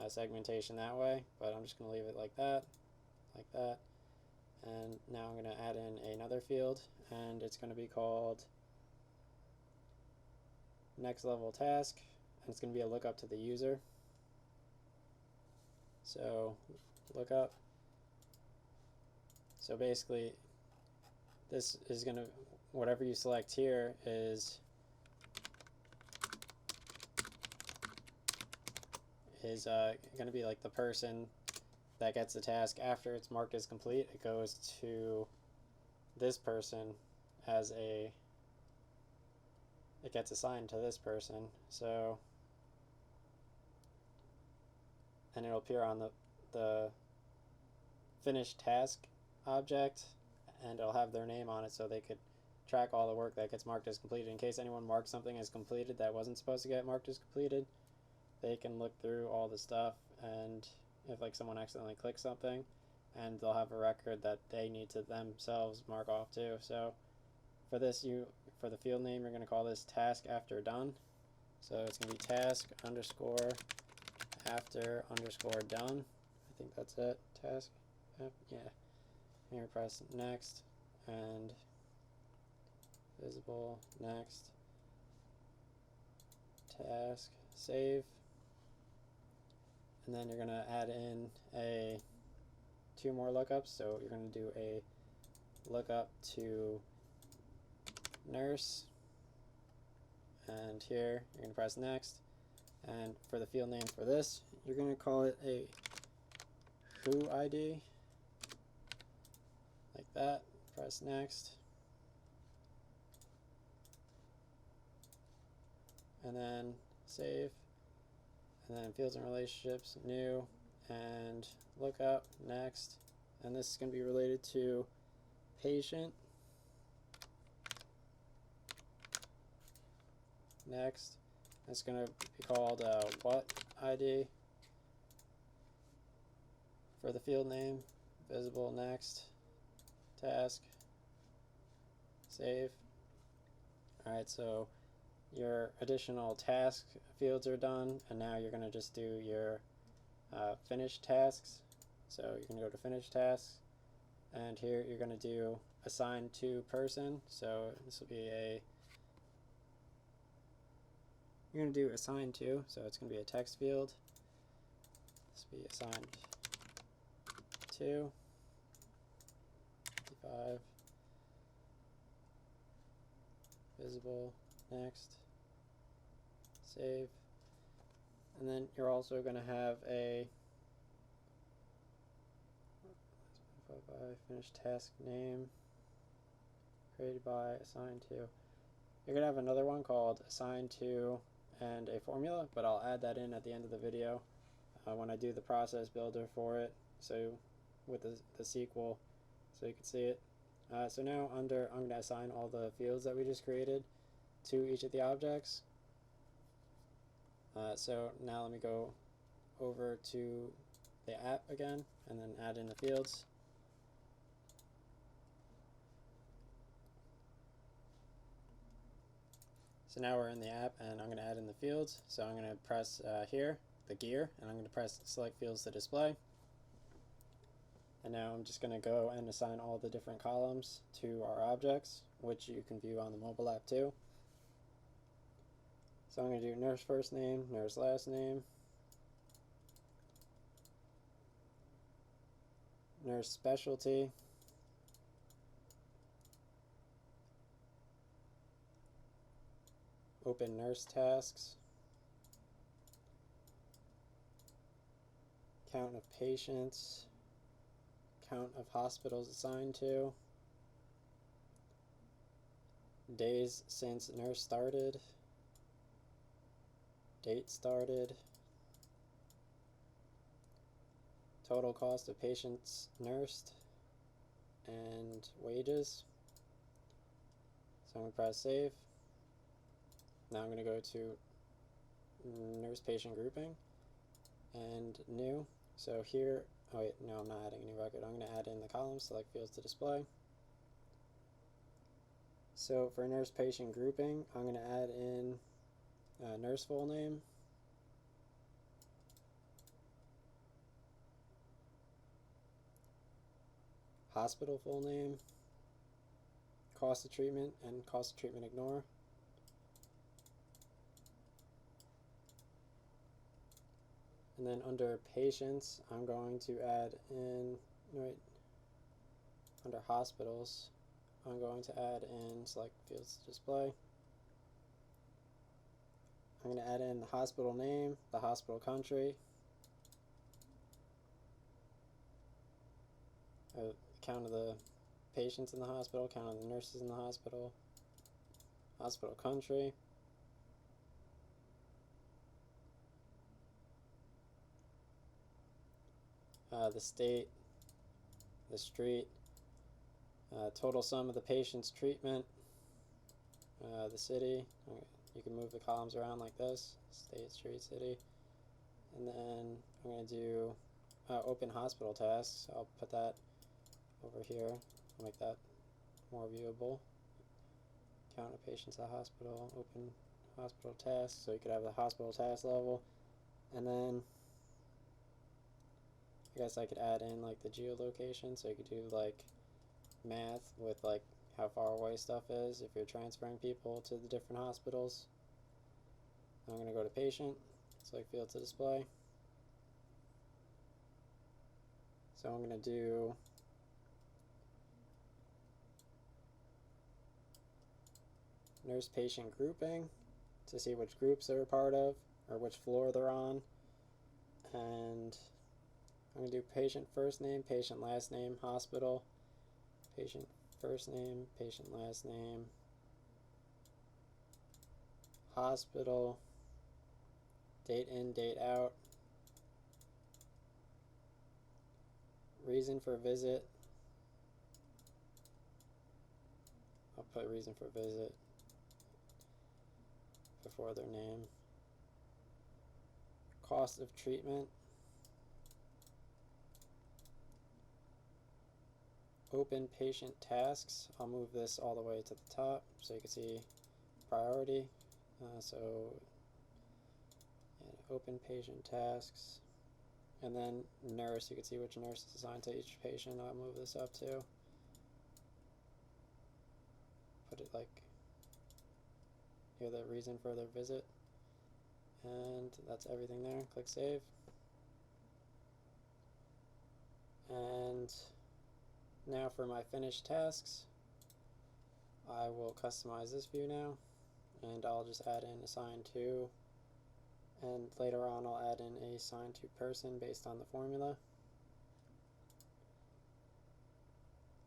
segmentation that way, but I'm just going to leave it like that, and now I'm going to add in another field, and it's going to be called next level task, and it's going to be a lookup to the user. So lookup, so basically this is going to, whatever you select here is going to be like the person that gets the task after it's marked as complete. It goes to this person as a, it gets assigned to this person. So, and it'll appear on the finished task object, and it'll have their name on it so they could track all the work that gets marked as completed. In case anyone marks something as completed that wasn't supposed to get marked as completed, they can look through all the stuff, and if like someone accidentally clicks something, and they'll have a record that they need to themselves mark off too. So for this, for the field name, you're going to call this task after done. So it's going to be task underscore after underscore done. I think that's it. Task, yeah. Here, press next, and visible, next, task, save, and then you're going to add in two more lookups. So you're going to do a lookup to nurse, and here you're going to press next, and for the field name for this, you're going to call it a WHO ID, like that. Press next, and then save, and then fields and relationships, new, and lookup, next, and this is going to be related to patient, next. It's going to be called what ID for the field name, visible, next, task, save. Alright, so your additional task fields are done, and now you're going to just do your finish tasks. So you're going to go to finish tasks, and here you're going to do assign to person. So this will be you're going to do assign to, so it's going to be a text field. This will be assigned to 55, visible, next, save, and then you're also going to have a finish task name created by assigned to. You're going to have another one called assign to and a formula, but I'll add that in at the end of the video when I do the process builder for it, so with the SQL, so you can see it. So now I'm going to assign all the fields that we just created to each of the objects. So now let me go over to the app again and then add in the fields. So now we're in the app, and I'm going to add in the fields. So I'm going to press here, the gear, and I'm going to press select fields to display. And now I'm just going to go and assign all the different columns to our objects, which you can view on the mobile app too. So I'm going to do nurse first name, nurse last name, nurse specialty, open nurse tasks, count of patients, count of hospitals assigned to, days since nurse started, date started, total cost of patients nursed, and wages. So I'm going to press save. Now I'm going to go to nurse patient grouping and new. So here, oh wait, no, I'm not adding a new record. I'm going to add in the columns, select fields to display. So for nurse patient grouping, I'm going to add in nurse full name, hospital full name, cost of treatment, and cost of treatment ignore. And then under patients, I'm going to add in, under hospitals, I'm going to add in select fields to display. I'm going to add in the hospital name, the hospital country, count of the patients in the hospital, count of the nurses in the hospital, hospital country, the state, the street, total sum of the patient's treatment, the city. You can move the columns around like this, state, street, city. And then I'm going to do open hospital tasks. I'll put that over here, make that more viewable. Count of patients at hospital, open hospital tasks, so you could have the hospital task level. And then I guess I could add in like the geolocation, so you could do like math with like how far away stuff is if you're transferring people to the different hospitals. I'm going to go to patient, select field to display. So I'm going to do nurse patient grouping to see which groups they're a part of or which floor they're on. And I'm going to do patient first name, patient last name, hospital, patient first name, patient last name, hospital, date in, date out, reason for visit. I'll put reason for visit before their name. Cost of treatment. Open patient tasks. I'll move this all the way to the top so you can see priority. Open patient tasks. And then nurse, you can see which nurse is assigned to each patient. I'll move this up too. Put it like here, the reason for their visit. And that's everything there. Click save. And now for my finished tasks, I will customize this view now, and I'll just add in assign to, and later on I'll add in a assign to person based on the formula.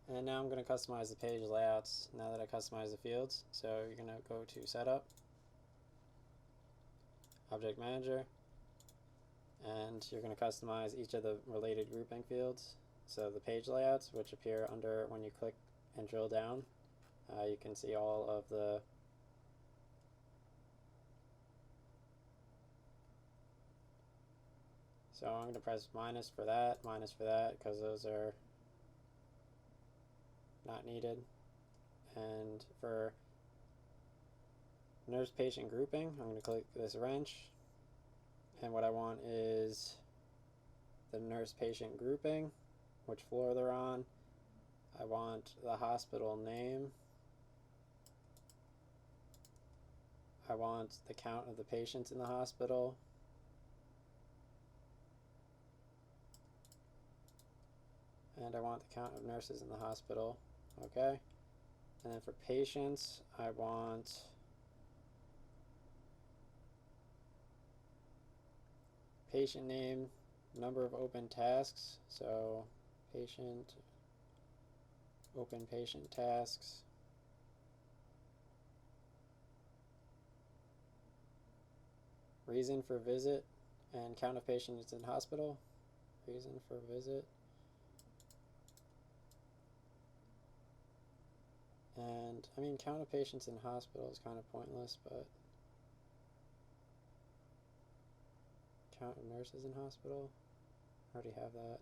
And now I'm going to customize the page layouts now that I customize the fields. So you're going to go to setup, object manager, and you're going to customize each of the related grouping fields. So the page layouts, which appear under when you click and drill down, you can see all of the so I'm going to press minus for that, because those are not needed. And for nurse patient grouping, I'm going to click this wrench, and what I want is the nurse patient grouping, which floor they're on. I want the hospital name. I want the count of the patients in the hospital. And I want the count of nurses in the hospital. Okay. And then for patients, I want patient name, number of open tasks. So patient, open patient tasks. Reason for visit and count of patients in hospital. Reason for visit. And I mean, count of patients in hospital is kind of pointless, but count of nurses in hospital, I already have that.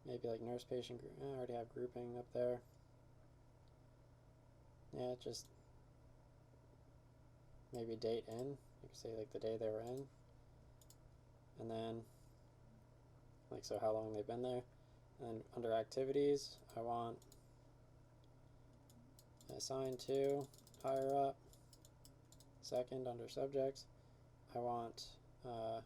Maybe like nurse patient group, I already have grouping up there. Yeah, just maybe date in, you can say like the day they were in, and then like so how long they've been there. And under activities, I want assign to, higher up. Second, under subjects, I want I'm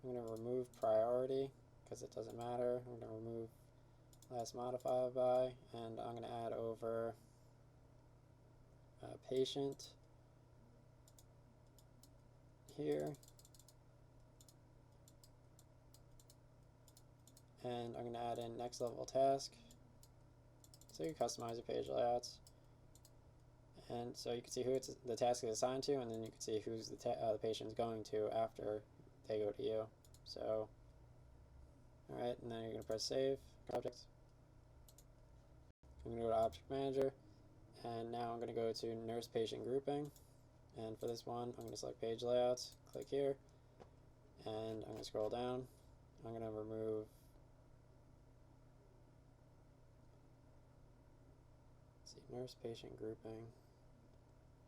going to remove priority because it doesn't matter. I'm going to remove last modified by, and I'm going to add over patient here, and I'm going to add in next level task. So you customize your page layouts, and so you can see who the task is assigned to, and then you can see who's the patient is going to after they go to you. So, alright, and then you're going to press save, objects. I'm going to go to object manager, and now I'm going to go to nurse patient grouping, and for this one I'm going to select page layouts, click here, and I'm going to scroll down. I'm going to remove nurse patient grouping.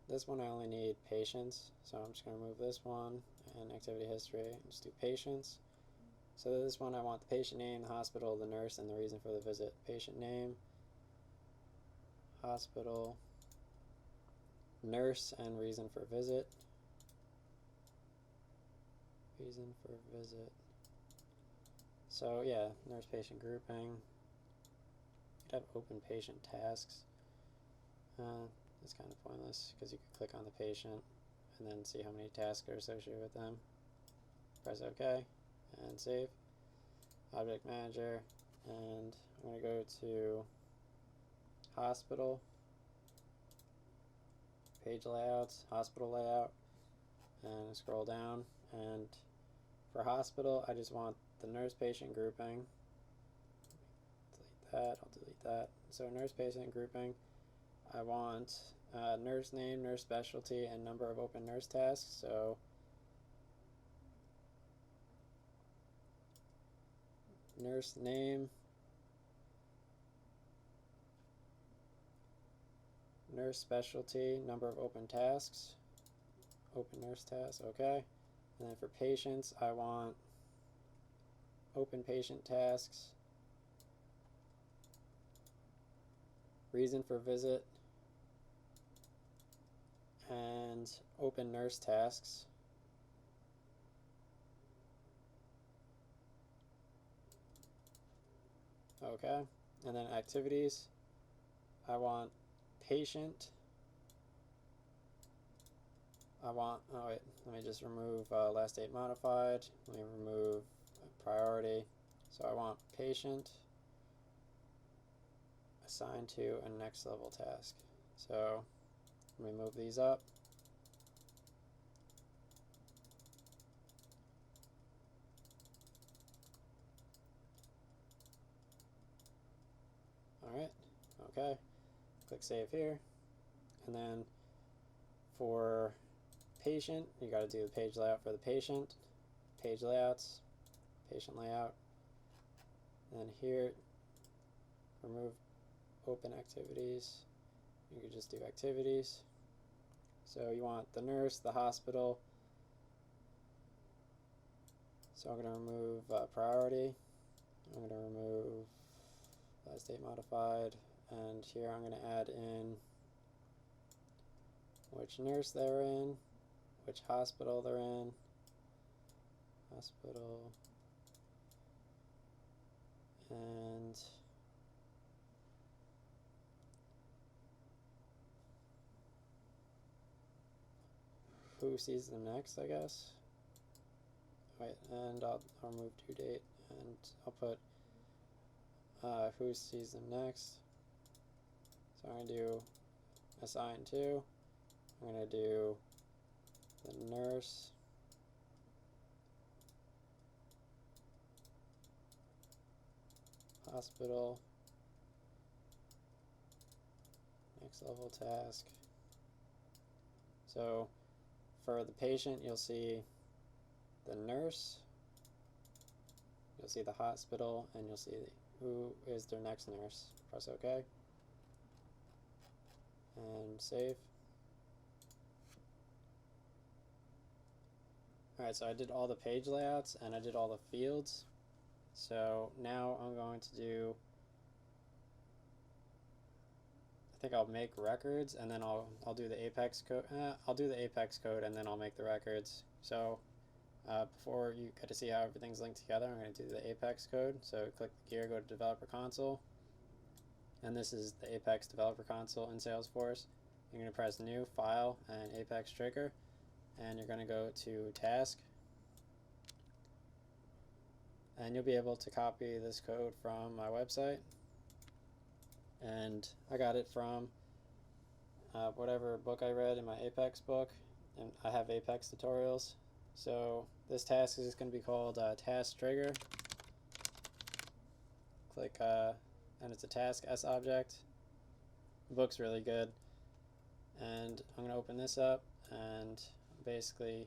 This one I only need patients, so I'm just going to remove this one and activity history and just do patients. So this one I want the patient name, the hospital, the nurse, and the reason for the visit. Patient name, hospital, nurse, and reason for visit. Reason for visit. So yeah, nurse patient grouping. You could have open patient tasks. It's kind of pointless because you could click on the patient and then see how many tasks are associated with them. Press OK and save. Object manager, and I'm going to go to hospital, page layouts, hospital layout, and scroll down. And for hospital, I just want the nurse patient grouping. Delete that, I'll delete that. So nurse patient grouping, I want nurse name, nurse specialty, and number of open nurse tasks. So nurse name, nurse specialty, number of open tasks, open nurse tasks, okay. And then for patients, I want open patient tasks, reason for visit, and open nurse tasks. Okay, and then activities, I want patient. Oh wait, let me just remove last date modified. Let me remove priority. So I want patient assigned to a next level task. So let me move these up. Alright, okay. Click save here. And then for patient, you got to do the page layout for the patient, page layouts, patient layout. And then here, remove open activities. You could just do activities. So you want the nurse, the hospital. So I'm going to remove priority. I'm going to remove last date modified. And here I'm going to add in which nurse they're in, which hospital they're in, hospital, and who sees them next, I guess. Wait, and I'll remove due date, and I'll put who sees them next. So I'm going to do assign to. I'm going to do the nurse, hospital, next level task. So for the patient, you'll see the nurse, you'll see the hospital, and you'll see who is their next nurse. Press OK and save. Alright, so I did all the page layouts and I did all the fields. So now I'm going to do, I think I'll make records, and then I'll do the Apex code. I'll do the Apex code and then I'll make the records. So before you get to see how everything's linked together, I'm going to do the Apex code. So click the gear, go to Developer Console, and this is the Apex Developer Console in Salesforce. You're going to press New, File, and Apex Trigger, and you're going to go to Task, and you'll be able to copy this code from my website. And I got it from whatever book I read in my Apex book, and I have Apex tutorials. So this task is going to be called Task Trigger. Click, and it's a task S object. The book's really good. And I'm going to open this up, and basically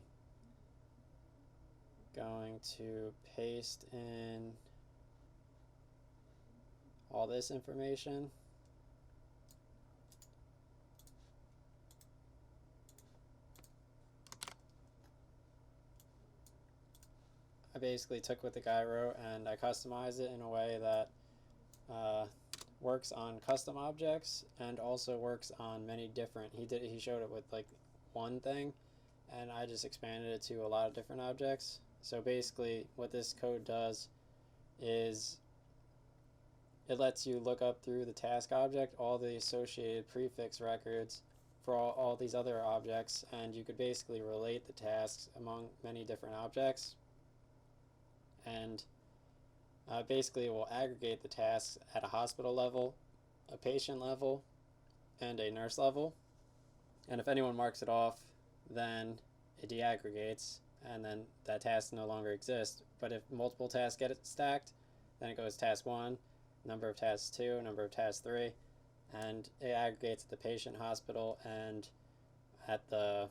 going to paste in all this information. I basically took what the guy wrote and I customized it in a way that works on custom objects and also works on many different. He showed it with like one thing, and I just expanded it to a lot of different objects. So basically, what this code does is it lets you look up through the task object all the associated prefix records for all these other objects, and you could basically relate the tasks among many different objects. And basically, it will aggregate the tasks at a hospital level, a patient level, and a nurse level. And if anyone marks it off, then it deaggregates, and then that task no longer exists. But if multiple tasks get it stacked, then it goes task 1, number of tasks 2, number of tasks 3, and it aggregates at the patient, hospital, and at the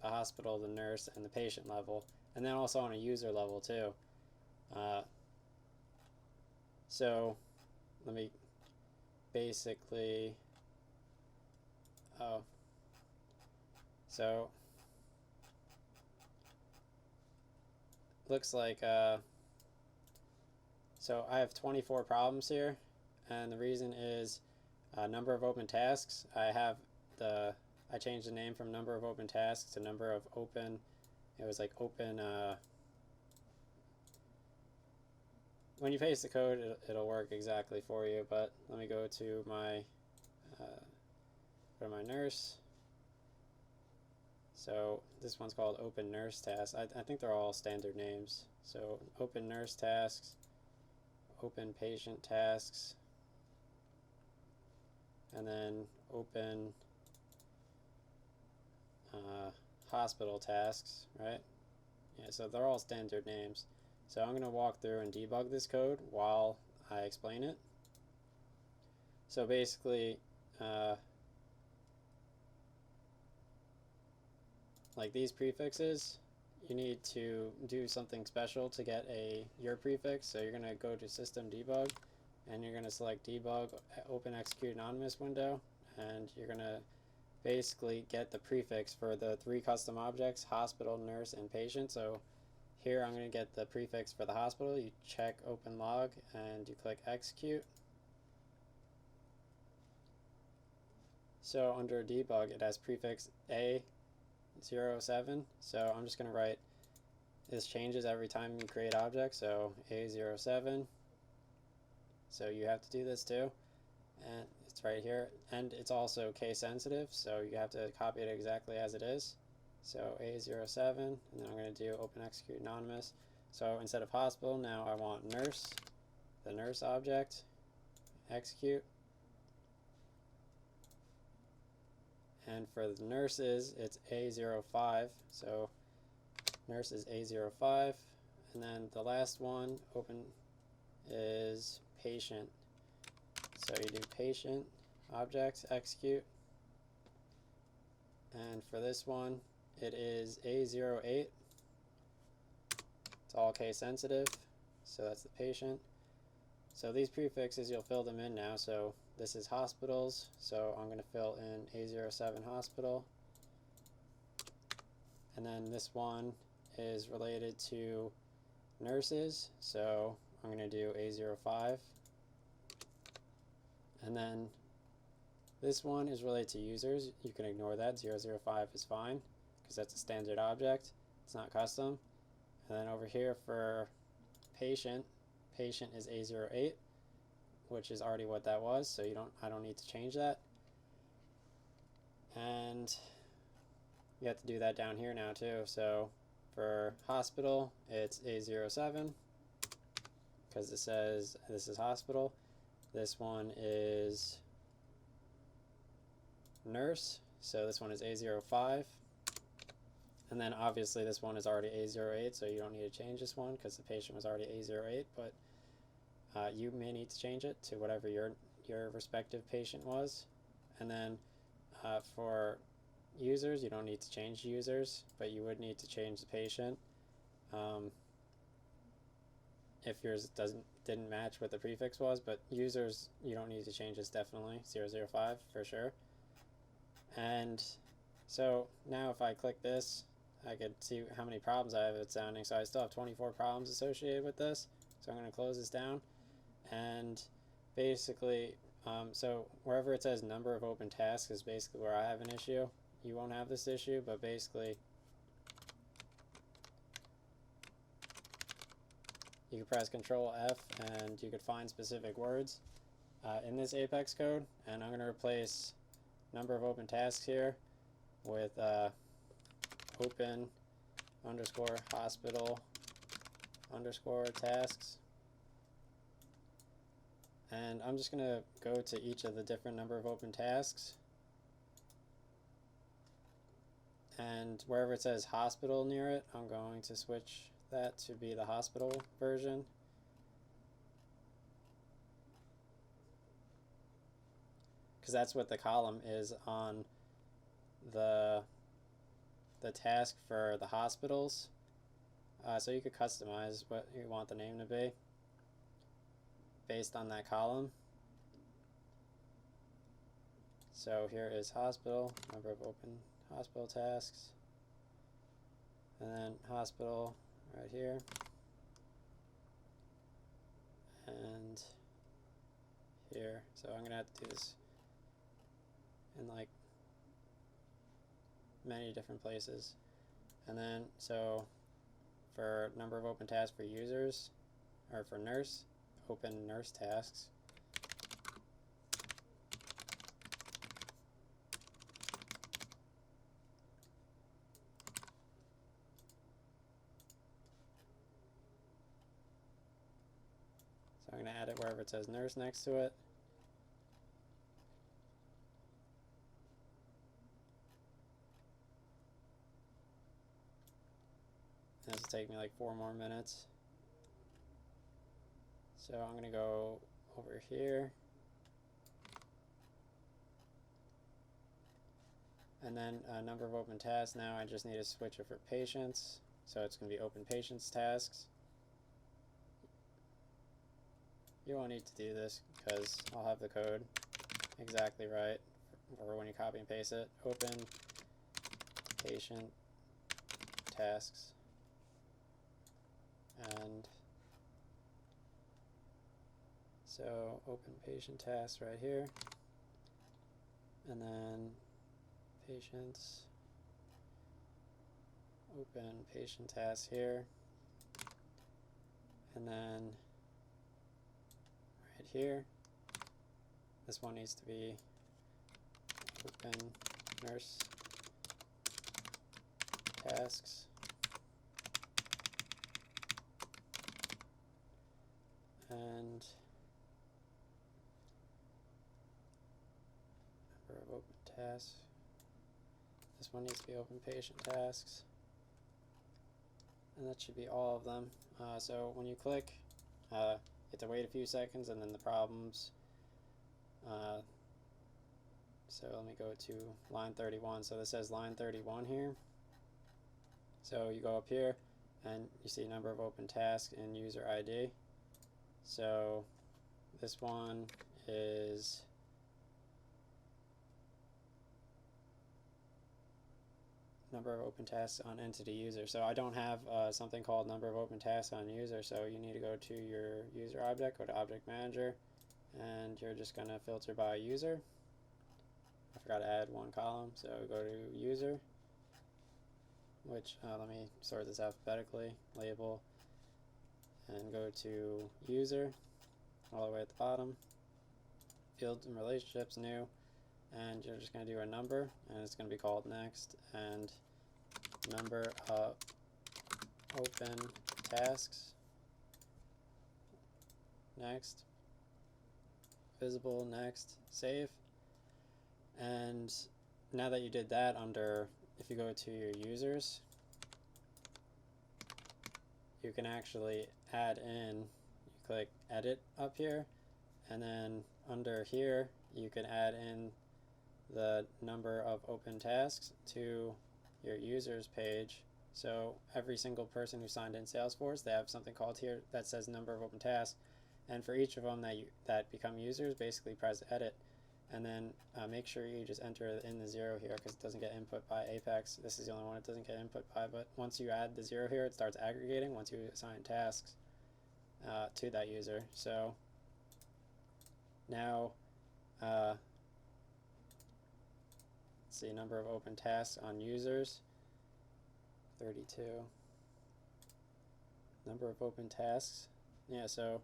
hospital, the nurse, and the patient level, and then also on a user level too. So let me basically, so looks like so I have 24 problems here, and the reason is number of open tasks. I changed the name from number of open tasks to number of open. It was like open. When you paste the code, it'll work exactly for you. But let me go to my nurse. So this one's called open nurse tasks. I think they're all standard names. So open nurse tasks, open patient tasks, and then open hospital tasks, right? Yeah, so they're all standard names. So I'm going to walk through and debug this code while I explain it. So basically, like these prefixes, you need to do something special to get your prefix. So you're going to go to System Debug, and you're going to select Debug, Open Execute Anonymous window, and you're going to basically get the prefix for the 3 custom objects: hospital, nurse, and patient. So here I'm going to get the prefix for the hospital. You check Open Log and you click Execute. So under Debug, it has prefix A07. So I'm just going to write, this changes every time you create objects. So A07. So you have to do this too. And it's right here. And it's also case sensitive, so you have to copy it exactly as it is. So A07, and then I'm going to do Open Execute Anonymous. So instead of hospital, now I want nurse, the nurse object, execute. And for the nurses, it's A05. So nurse is A05. And then the last one, open, is patient. So you do patient object, execute. And for this one, it is A08. It's all case sensitive. So that's the patient. So these prefixes, you'll fill them in now. So this is hospitals. So I'm going to fill in A07 hospital. And then this one is related to nurses. So I'm going to do A05. And then this one is related to users. You can ignore that. 005 is fine because that's a standard object. It's not custom. And then over here for patient, patient is A08, which is already what that was. So I don't need to change that. And you have to do that down here now too. So for hospital, it's A07 because it says this is hospital. This one is nurse, so this one is A05. And then obviously this one is already A08, so you don't need to change this one because the patient was already A08, but you may need to change it to whatever your respective patient was. And then for users, you don't need to change users, but you would need to change the patient. If yours didn't match what the prefix was, but users, you don't need to change this definitely, 005 for sure. And so now if I click this, I could see how many problems I have it's sounding. So I still have 24 problems associated with this. So I'm going to close this down. And basically, so wherever it says number of open tasks is basically where I have an issue. You won't have this issue, but basically you can press Control F and you could find specific words in this Apex code, and I'm going to replace number of open tasks here with open underscore hospital underscore tasks. And I'm just going to go to each of the different number of open tasks, and wherever it says hospital near it, I'm going to switch that to be the hospital version. Because that's what the column is on the task for the hospitals. So you could customize what you want the name to be based on that column. So here is hospital, number of open hospital tasks, and then hospital right here, and here. So I'm gonna have to do this in like many different places. And then so for number of open tasks for users, or for nurse, open nurse tasks. So I'm going to add it wherever it says nurse next to it. This will take me like 4 more minutes. So I'm going to go over here. And then number of open tasks, now I just need to switch it for patients. So it's going to be open patients tasks. You won't need to do this because I'll have the code exactly right for when you copy and paste it. Open patient tasks. And so open patient tasks right here. And then patients, open patient tasks here. And then right here, this one needs to be open nurse tasks. And number of open tasks. This one needs to be open patient tasks. And that should be all of them. So when you click, you have to wait a few seconds, and then the problems. So let me go to line 31. So this says line 31 here. So you go up here and you see number of open tasks and user ID. So this one is number of open tasks on entity user. So I don't have something called number of open tasks on user, so you need to go to your user object, go to object manager, and you're just going to filter by user. I forgot to add one column, so go to user, which let me sort this alphabetically, label, and go to user all the way at the bottom, fields and relationships, new, and you're just going to do a number, and it's going to be called next, and number of open tasks, next, visible, next, save. And now that you did that, under, if you go to your users, you can actually add in, you click edit up here, and then under here you can add in the number of open tasks to your users page. So every single person who signed in Salesforce, they have something called here that says number of open tasks, and for each of them that become users, basically press edit, and then make sure you just enter in the 0 here because it doesn't get input by Apex. This is the only one it doesn't get input by, but once you add the 0 here, it starts aggregating once you assign tasks to that user. So Now, let's see, number of open tasks on users, 32. Number of open tasks, yeah, so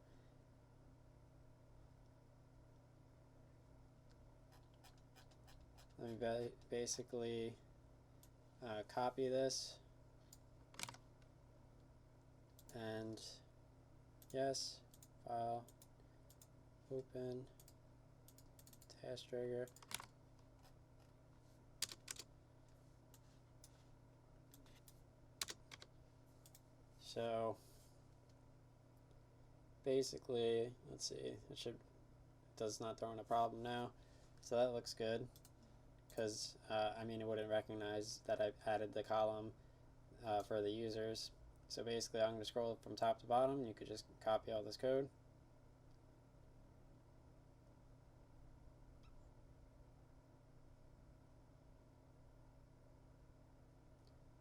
let me basically copy this, and yes, file, open, task trigger. So basically, let's see, it does not throw in a problem now, so that looks good, because I mean, it wouldn't recognize that I've added the column for the users. So basically, I'm going to scroll from top to bottom. You could just copy all this code.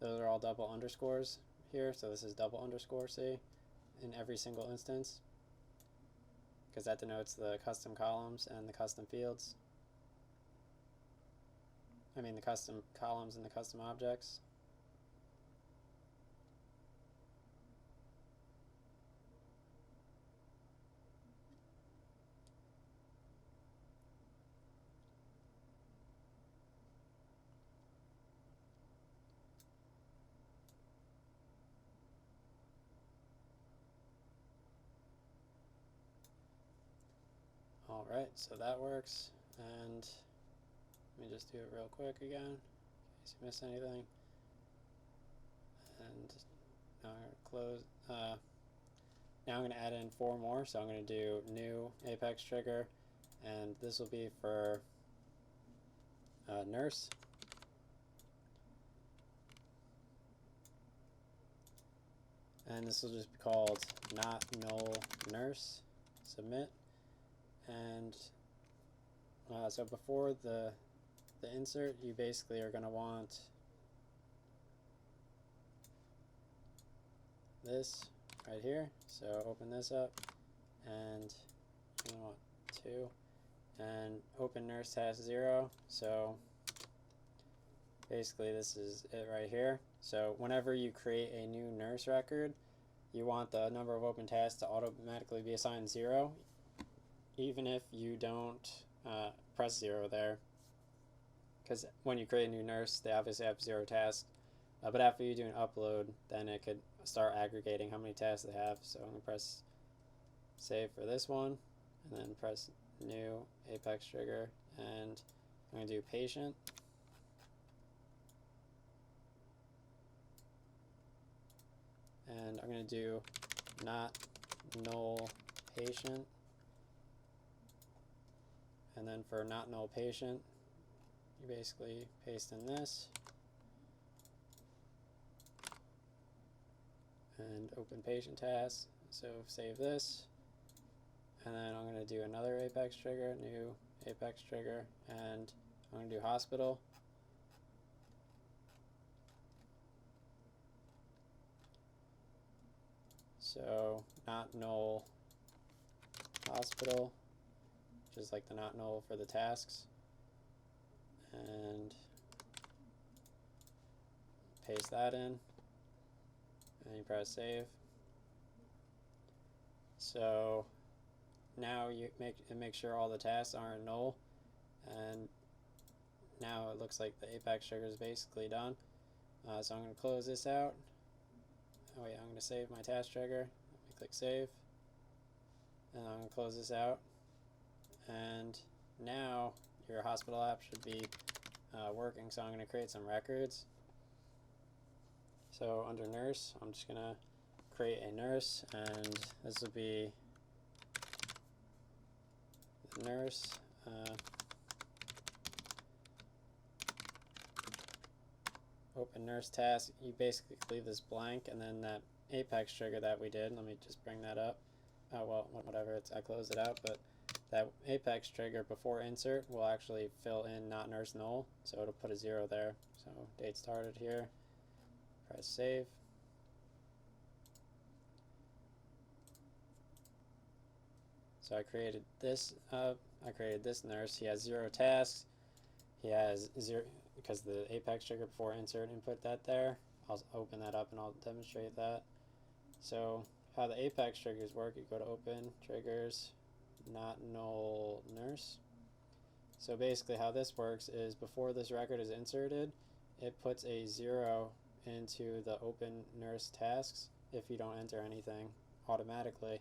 Those are all double underscores here, so this is double underscore, see, in every single instance, because that denotes the custom columns and the custom fields. I mean the custom columns and the custom objects. Alright, so that works, and let me just do it real quick again, in case you missed anything. And now I'm going to close. Now I'm going to add in 4 more, so I'm going to do new apex trigger, and this will be for nurse. And this will just be called not null nurse, submit. And so before the insert, you basically are going to want this right here. So open this up, and you want 2, and open nurse task 0. So basically this is it right here. So whenever you create a new nurse record, you want the number of open tasks to automatically be assigned 0, even if you don't press 0 there, because when you create a new nurse, they obviously have 0 tasks, but after you do an upload, then it could start aggregating how many tasks they have. So I'm going to press save for this one, and then press new apex trigger, and I'm going to do patient, and I'm going to do not null patient, and then for not null patient, you basically paste in this and open patient task. So save this, and then I'm going to do another apex trigger, new apex trigger, and I'm going to do hospital. So not null hospital, which is like the not null for the tasks, and paste that in, and you press save. So now you make sure all the tasks aren't null, and now it looks like the apex trigger is basically done. So I'm going to close this out. Oh wait, I'm going to save my task trigger. Let me click save, and I'm going to close this out. And now your hospital app should be working. So I'm going to create some records. So under nurse, I'm just going to create a nurse, and this will be the nurse. Open nurse task. You basically leave this blank, and then that apex trigger that we did, let me just bring that up. Oh well, whatever, I closed it out, but that apex trigger before insert will actually fill in not nurse null, so it'll put a 0 there. So date started here, press save. So I created this nurse. He has 0 tasks. He has 0 because the apex trigger before insert input that there. I'll open that up and I'll demonstrate that. So how the apex triggers work, you go to open triggers, not null nurse. So basically how this works is before this record is inserted, it puts a 0 into the open nurse tasks if you don't enter anything automatically.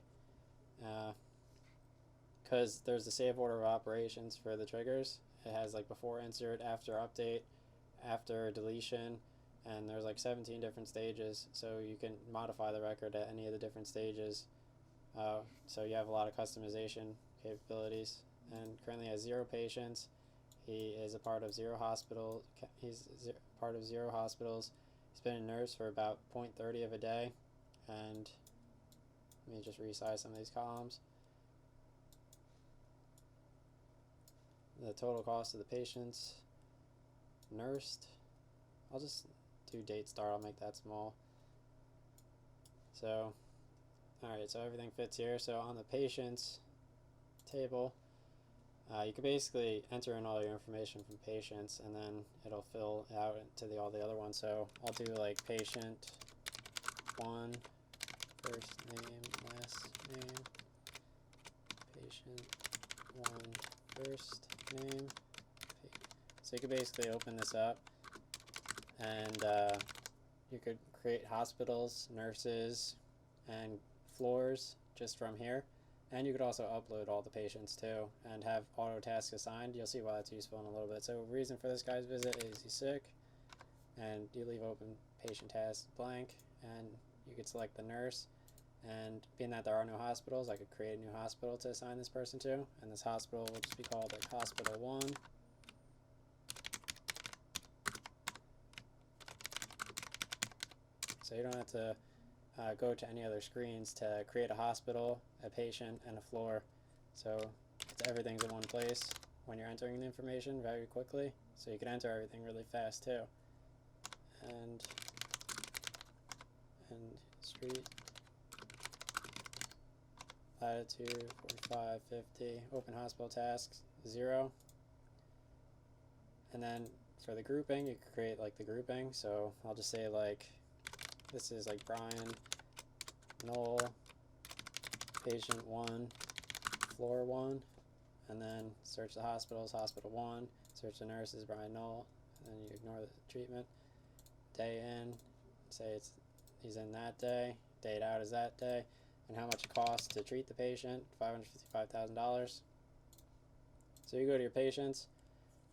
Because there's the save order of operations for the triggers. It has like before insert, after update, after deletion, and there's like 17 different stages, so you can modify the record at any of the different stages. So you have a lot of customization capabilities. And currently has 0 patients. He is a part of 0 hospital. He's part of 0 hospitals. He's been a nurse for about 0.30 of a day. And let me just resize some of these columns. The total cost of the patients nursed. I'll just do date start. I'll make that small. So, alright, so everything fits here. So on the patients table, you can basically enter in all your information from patients, and then it'll fill out into all the other ones. So I'll do like patient 1, first name, last name, patient 1, first name. So you could basically open this up, and you could create hospitals, nurses, and floors just from here. And you could also upload all the patients too and have auto tasks assigned. You'll see why that's useful in a little bit. So reason for this guy's visit is he's sick, and you leave open patient task blank, and you could select the nurse. And being that there are no hospitals, I could create a new hospital to assign this person to, and this hospital will just be called like Hospital 1. So you don't have to go to any other screens to create a hospital, a patient, and a floor. So everything's in one place when you're entering the information very quickly. So you can enter everything really fast too. And street, latitude 45, 50, open hospital tasks 0. And then for the grouping, you could create like the grouping. So I'll just say like this is like Brian, null, patient 1, floor 1, and then search the hospitals, hospital 1, search the nurses, Brian null, and then you ignore the treatment. Day in, say he's in that day, date out is that day, and how much it costs to treat the patient, $555,000. So you go to your patients,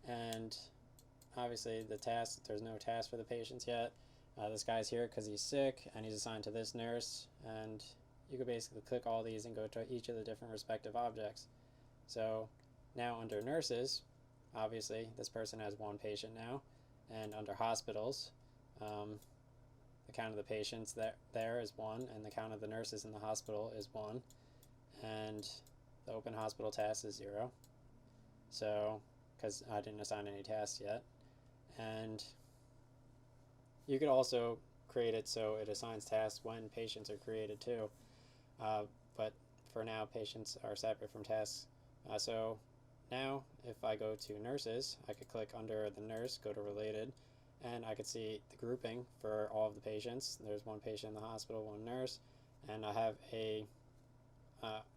and obviously the task, there's no task for the patients yet. This guy's here because he's sick, and he's assigned to this nurse, and you could basically click all these and go to each of the different respective objects. So now under nurses, obviously this person has 1 patient now, and under hospitals, the count of the patients there is 1, and the count of the nurses in the hospital is 1, and the open hospital task is 0. So, because I didn't assign any tasks yet. And you could also create it so it assigns tasks when patients are created too. But for now, patients are separate from tasks. So now, if I go to nurses, I could click under the nurse, go to related, and I could see the grouping for all of the patients. There's 1 patient in the hospital, 1 nurse, and I have a,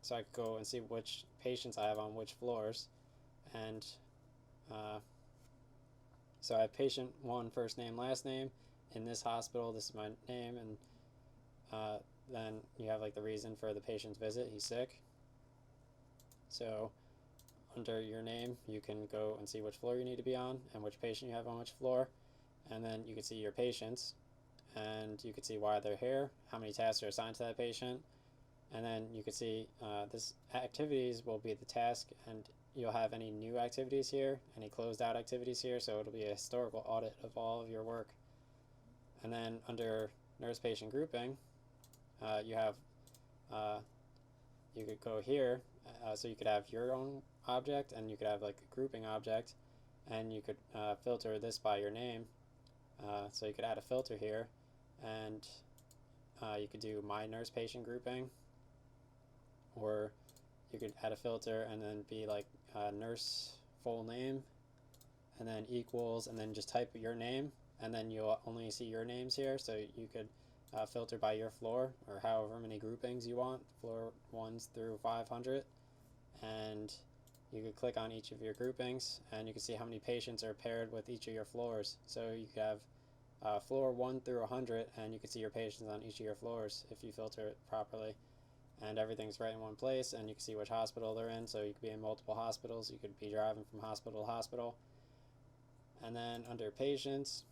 so I could go and see which patients I have on which floors. And so I have patient 1, first name, last name. In this hospital, this is my name, and then you have like the reason for the patient's visit. He's sick. So under your name, you can go and see which floor you need to be on and which patient you have on which floor. And then you can see your patients, and you can see why they're here, how many tasks are assigned to that patient. And then you can see this activities will be the task, and you'll have any new activities here, any closed out activities here, so it'll be a historical audit of all of your work. And then under nurse patient grouping, you have, you could go here, so you could have your own object, and you could have like a grouping object, and you could filter this by your name. So you could add a filter here, and you could do my nurse patient grouping, or you could add a filter and then be like nurse full name, and then equals, and then just type your name, and then you'll only see your names here. So you could filter by your floor, or however many groupings you want, floor 1s through 500, and you could click on each of your groupings and you can see how many patients are paired with each of your floors. So you could have floor 1 through 100, and you can see your patients on each of your floors if you filter it properly. And everything's right in one place, and you can see which hospital they're in. So you could be in multiple hospitals, you could be driving from hospital to hospital. And then under patients,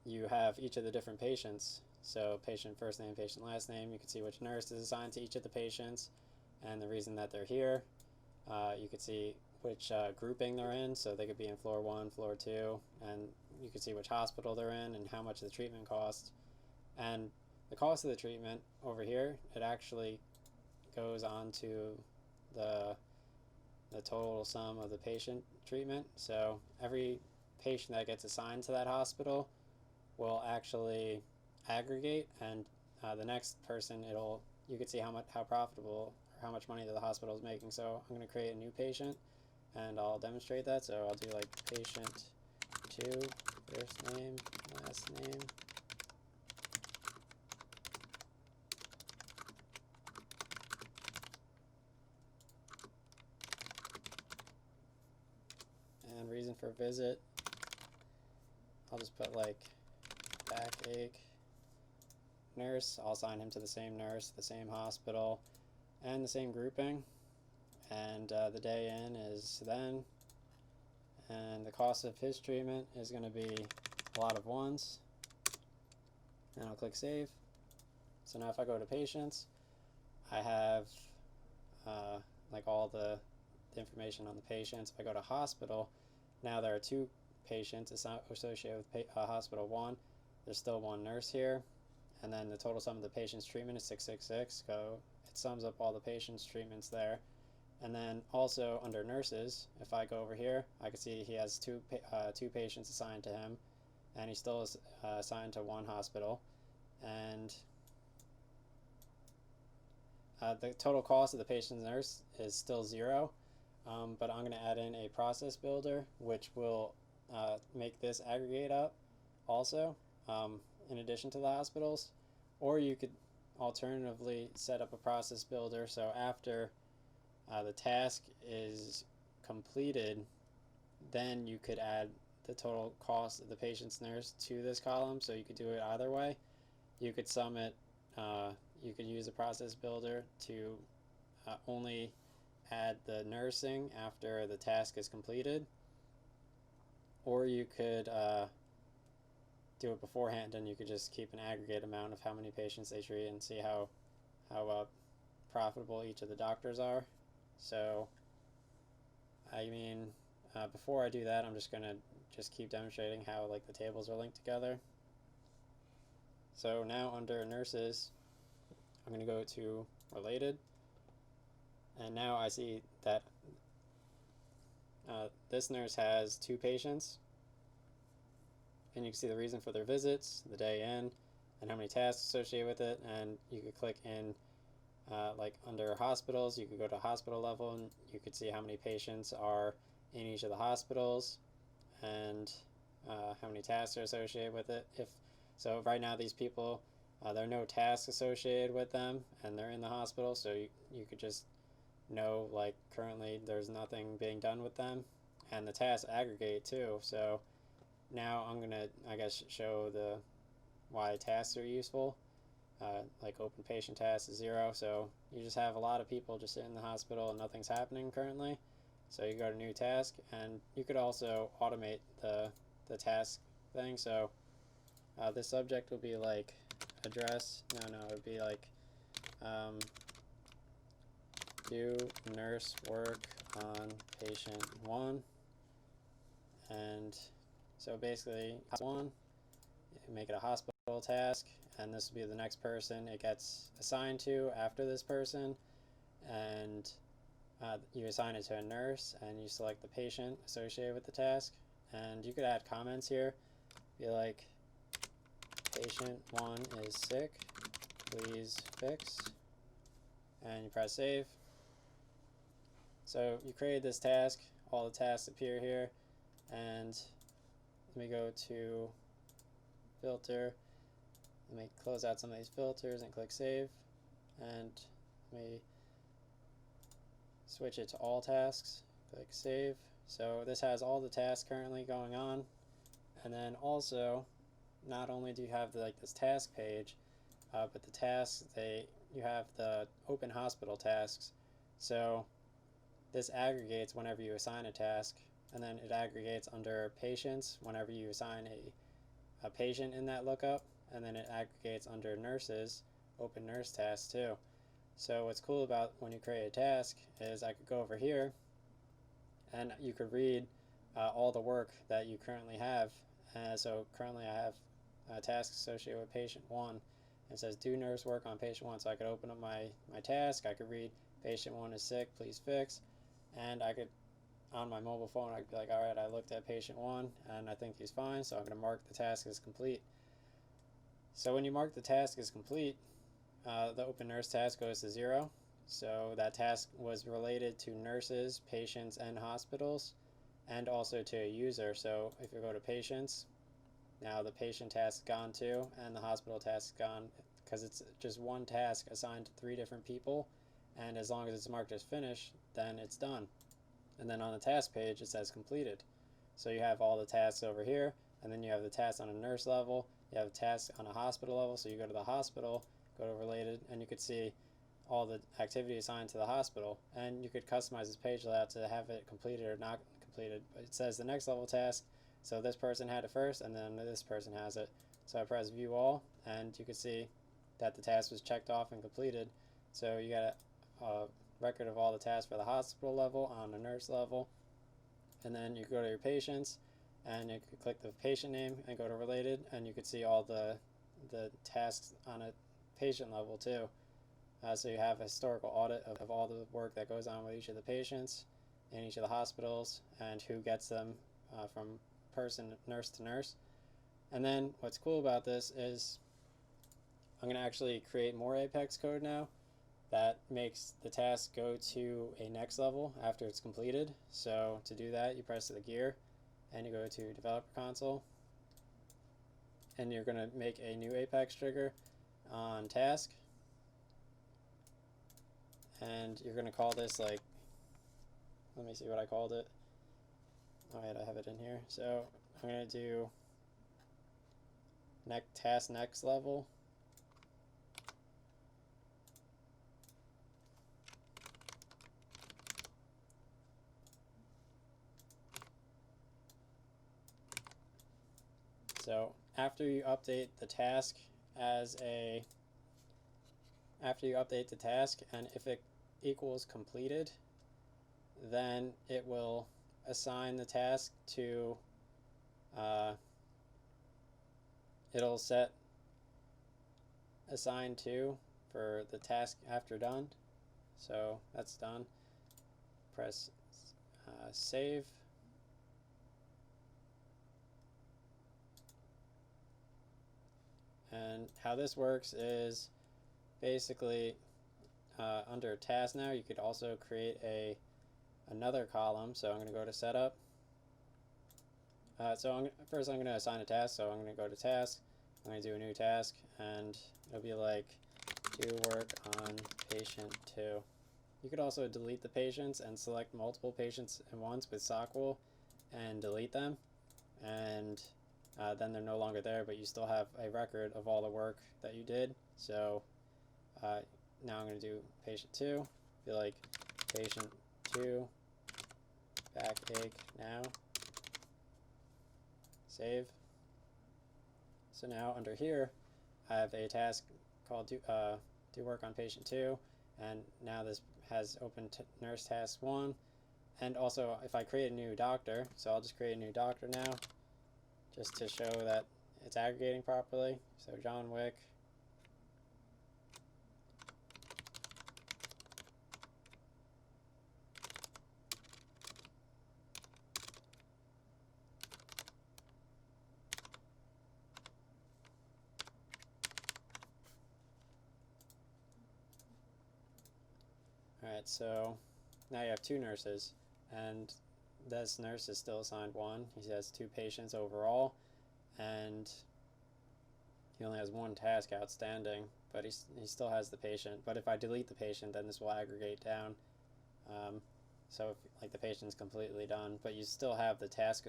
you have each of the different patients. So patient first name, patient last name, you can see which nurse is assigned to each of the patients and the reason that they're here. You could see which grouping they're in, so they could be in floor 1, floor 2, and you could see which hospital they're in and how much the treatment costs. And the cost of the treatment over here, it actually goes on to the total sum of the patient treatment. So every patient that gets assigned to that hospital will actually aggregate, and the next person, you can see how profitable or how much money the hospital is making. So I'm going to create a new patient and I'll demonstrate that. So I'll do like patient 2, first name, last name. And reason for visit, I'll just put like backache. Nurse, I'll assign him to the same nurse, the same hospital, and the same grouping. And the day in is then. And the cost of his treatment is going to be a lot of 1s. And I'll click save. So now if I go to patients, I have like all the information on the patients. If I go to hospital, now there are 2 patients associated with hospital 1. There's still 1 nurse here, and then the total sum of the patient's treatment is 666. So it sums up all the patient's treatments there. And then also under nurses, if I go over here, I can see he has two patients assigned to him, and he still is assigned to 1 hospital. And the total cost of the patient's nurse is still 0, but I'm going to add in a process builder, which will make this aggregate up also, in addition to the hospitals. Or you could alternatively set up a process builder, so after the task is completed, then you could add the total cost of the patient's nurse to this column. So you could do it either way. You could sum it, you could use a process builder to only add the nursing after the task is completed, or you could do it beforehand, and you could just keep an aggregate amount of how many patients they treat and see how profitable each of the doctors are. So I mean, before I do that, I'm just gonna keep demonstrating how like the tables are linked together. So now under nurses, I'm gonna go to related, and now I see that this nurse has 2 patients, and you can see the reason for their visits, the day in, and how many tasks associated with it. And you could click in like under hospitals, you could go to hospital level and you could see how many patients are in each of the hospitals and how many tasks are associated with it. So right now these people, there are no tasks associated with them and they're in the hospital, so you could just know like currently there's nothing being done with them, and the tasks aggregate too. So now I'm gonna, I guess, show why tasks are useful. Like open patient task is 0, so you just have a lot of people just in the hospital and nothing's happening currently. So you go to new task, and you could also automate the task thing. So the subject will be like address, it would be like do nurse work on patient 1, and so basically 1, make it a hospital task, and this will be the next person it gets assigned to after this person, and you assign it to a nurse, and you select the patient associated with the task, and you could add comments here, be like patient 1 is sick, please fix, and you press save, So you created this task, all the tasks appear here, and let me go to filter, let me close out some of these filters and click save, and let me switch it to all tasks, click save. So this has all the tasks currently going on, and then also not only do you have this task page, but the tasks, you have the open hospital tasks. So this aggregates whenever you assign a task, and then it aggregates under patients whenever you assign a patient in that lookup, and then it aggregates under nurses, open nurse tasks too. So what's cool about when you create a task is I could go over here and you could read all the work that you currently have. So currently I have a task associated with patient 1. It says do nurse work on patient 1. So I could open up my task, I could read patient 1 is sick, please fix, and I could, on my mobile phone, I could be like, alright, I looked at patient 1 and I think he's fine, so I'm going to mark the task as complete. So when you mark the task as complete, the open nurse task goes to 0. So that task was related to nurses, patients, and hospitals, and also to a user. So if you go to patients, now the patient task is gone too, and the hospital task is gone, because it's just one task assigned to 3 different people, and as long as it's marked as finished, then it's done. And then on the task page it says completed. So you have all the tasks over here, and then you have the tasks on a nurse level, you have tasks on a hospital level, so you go to the hospital, go to related, and you could see all the activity assigned to the hospital, and you could customize this page layout to have it completed or not completed. But it says the next level task, so this person had it first and then this person has it. So I press view all, and you can see that the task was checked off and completed. So you got a record of all the tasks for the hospital level, on the nurse level, and then you go to your patients and you could click the patient name and go to related, and you could see all the tasks on a patient level too. So you have a historical audit of all the work that goes on with each of the patients in each of the hospitals and who gets them from nurse to nurse. And then what's cool about this is I'm going to actually create more Apex code now that makes the task go to a next level after it's completed. So to do that, you press the gear and you go to developer console, and you're going to make a new Apex trigger on task, and you're going to call this, like, let me see what I called it. Alright, I have it in here. So I'm going to do task next level. So after you update the task and if it equals completed, then it will assign the task to, it'll set assign to for the task after done. So that's done. Press save. And how this works is basically under task now you could also create another column. So I'm going to go to setup. First I'm going to assign a task, so I'm going to go to task, I'm going to do a new task, and it'll be like do work on patient 2. You could also delete the patients and select multiple patients at once with Sockwool and delete them, and then they're no longer there, but you still have a record of all the work that you did. So now I'm going to do patient 2, be like patient 2 backache now, save. So now under here I have a task called do work on patient 2, and now this has open nurse task 1. And also if I create a new doctor, so I'll just create a new doctor now just to show that it's aggregating properly. So John Wick, alright, so now you have 2 nurses, and this nurse is still assigned 1. He has 2 patients overall, and he only has 1 task outstanding, but he still has the patient. But if I delete the patient, then this will aggregate down. So if, like, the patient's completely done, but you still have the task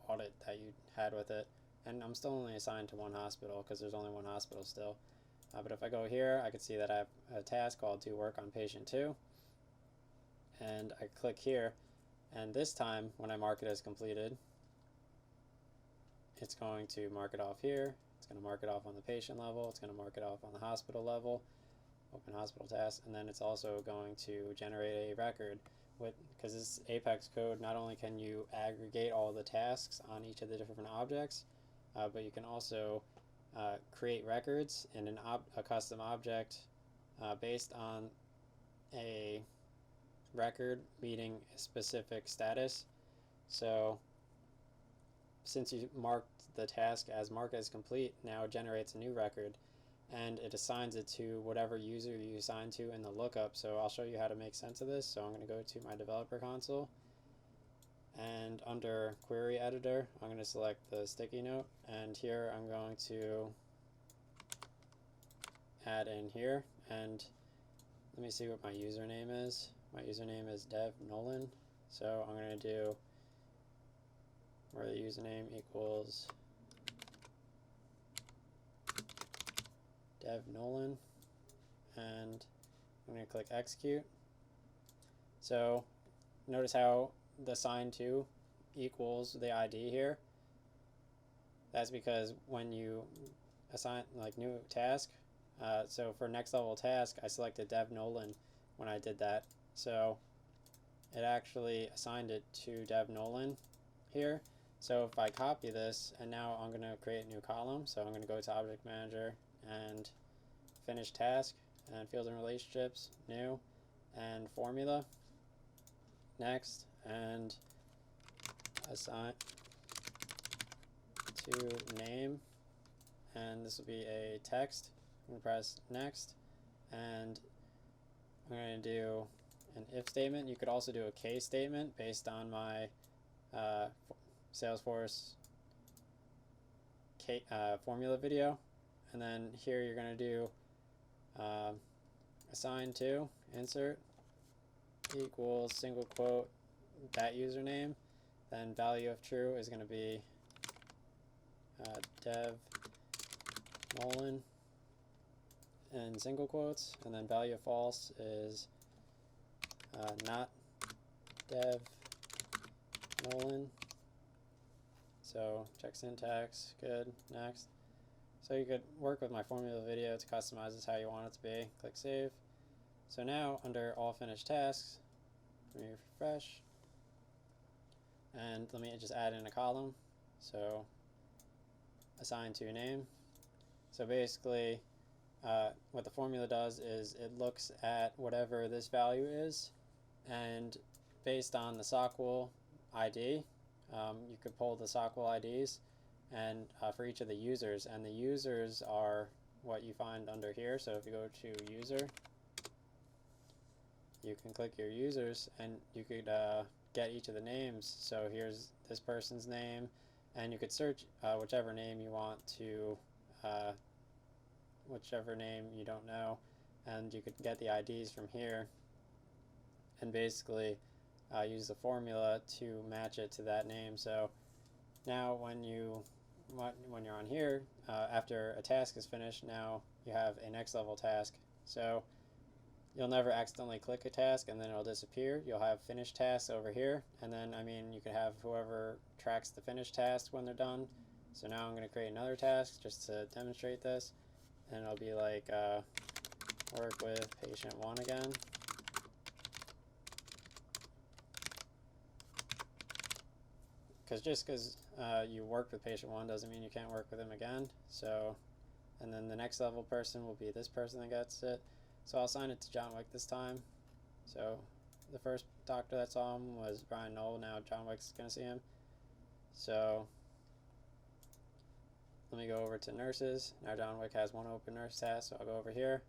audit that you had with it. And I'm still only assigned to 1 hospital because there's only 1 hospital still. But if I go here, I can see that I have a task called do work on patient 2. And I click here, and this time when I mark it as completed, it's going to mark it off here. It's going to mark it off on the patient level. It's going to mark it off on the hospital level, open hospital task, and then it's also going to generate a record. Because this Apex code, not only can you aggregate all the tasks on each of the different objects, but you can also create records in a custom object based on a record meeting a specific status. So since you marked the task as mark as complete, now it generates a new record, and it assigns it to whatever user you assign to in the lookup. So I'll show you how to make sense of this. So I'm going to go to my developer console, and under query editor, I'm going to select the sticky note, and here I'm going to add in here, and let me see what my username is. My username is Dev Nolan, so I'm going to do where the username equals Dev Nolan, and I'm going to click execute. So notice how the sign to equals the ID here. That's because when you assign like new task, so for next level task, I selected Dev Nolan when I did that. So it actually assigned it to Dev Nolan here. So if I copy this, and now I'm going to create a new column. So I'm going to go to Object Manager and finish task, and fields and relationships, new, and formula, next, and assign to name, and this will be a text. I'm going to press next, and I'm going to do an if statement. You could also do a case statement based on my Salesforce formula video. And then here you're going to do assign to insert equals single quote that username. Then value of true is going to be Dev Nolan in single quotes, and then value of false is not Dev Nolan. So check syntax, good, next. So you could work with my formula video to customize this how you want it to be. Click save. So now under all finished tasks, let me refresh, and let me just add in a column. So assign to name. So basically what the formula does is it looks at whatever this value is, and based on the SOQL ID, you could pull the SOQL IDs and for each of the users, and the users are what you find under here. So if you go to user, you can click your users, and you could get each of the names. So here's this person's name, and you could search whichever name you want to, whichever name you don't know, and you could get the IDs from here, and basically use the formula to match it to that name. So now when you're on here, after a task is finished, now you have a next level task. So you'll never accidentally click a task and then it'll disappear. You'll have finished tasks over here, and then you could have whoever tracks the finished task when they're done. So now I'm going to create another task just to demonstrate this, and it'll be like work with patient 1 again. Just because you worked with patient 1 doesn't mean you can't work with him again. So, and then the next level person will be this person that gets it. So I'll assign it to John Wick this time. So the first doctor that saw him was Brian Knoll. Now John Wick's going to see him. So let me go over to nurses. Now John Wick has 1 open nurse task, so I'll go over here.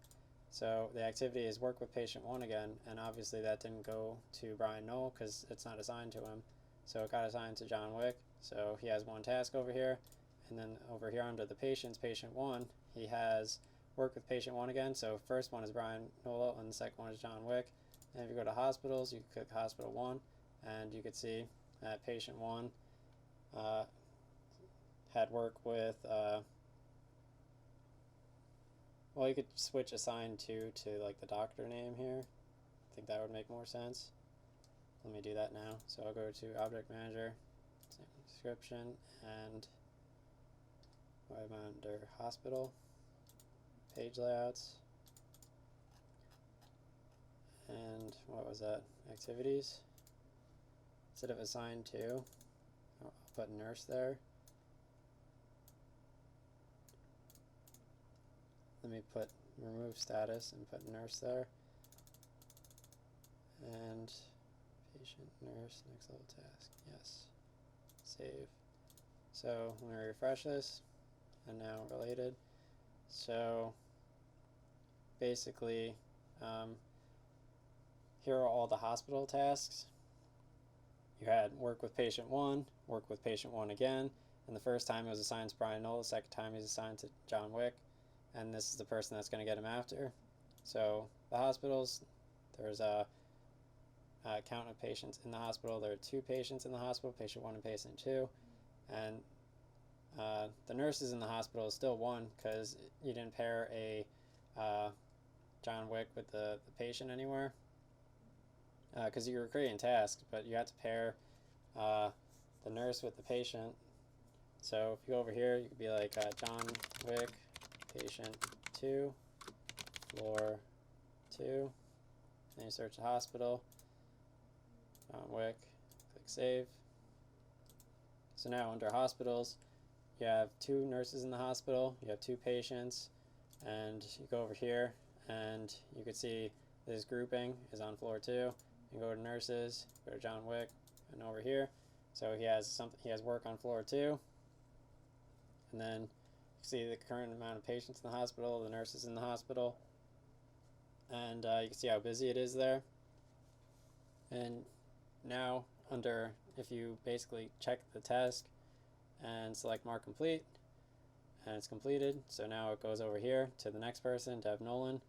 So the activity is work with patient 1 again, and obviously that didn't go to Brian Knoll because it's not assigned to him. So it got assigned to John Wick. So he has one task over here, and then over here under the patients, patient 1, he has work with patient 1 again. So first one is Brian Knoll, and the second one is John Wick. And if you go to hospitals, you click hospital 1, and you could see that patient 1 had work with, well, you could switch assigned to like the doctor name here. I think that would make more sense. Let me do that now. So I'll go to Object Manager, Description, and I'm under Hospital, Page Layouts, and what was that? Activities. Instead of assigned to, I'll put nurse there. Let me put remove status and put nurse there. And patient, nurse, next level task. Yes. Save. So I'm going to refresh this, and now related. So basically, here are all the hospital tasks. You had work with patient 1, work with patient 1 again, and the first time it was assigned to Brian Knoll, the second time he's assigned to John Wick, and this is the person that's going to get him after. So the hospitals, there's a count of patients in the hospital. There are 2 patients in the hospital, patient 1 and patient 2, and the nurses in the hospital is still 1 because you didn't pair a John Wick with the patient anywhere, because you were creating tasks, but you had to pair the nurse with the patient. So if you go over here, you could be like John Wick, patient 2, floor 2, then you search the hospital, John Wick, click save. So now under hospitals, you have 2 nurses in the hospital, you have 2 patients, and you go over here and you can see this grouping is on floor 2. You go to nurses, go to John Wick, and over here. So he has work on floor 2, and then you see the current amount of patients in the hospital, the nurses in the hospital, and you can see how busy it is there. And now under, if you basically check the task and select mark complete, and it's completed, so now it goes over here to the next person, Deb Nolan,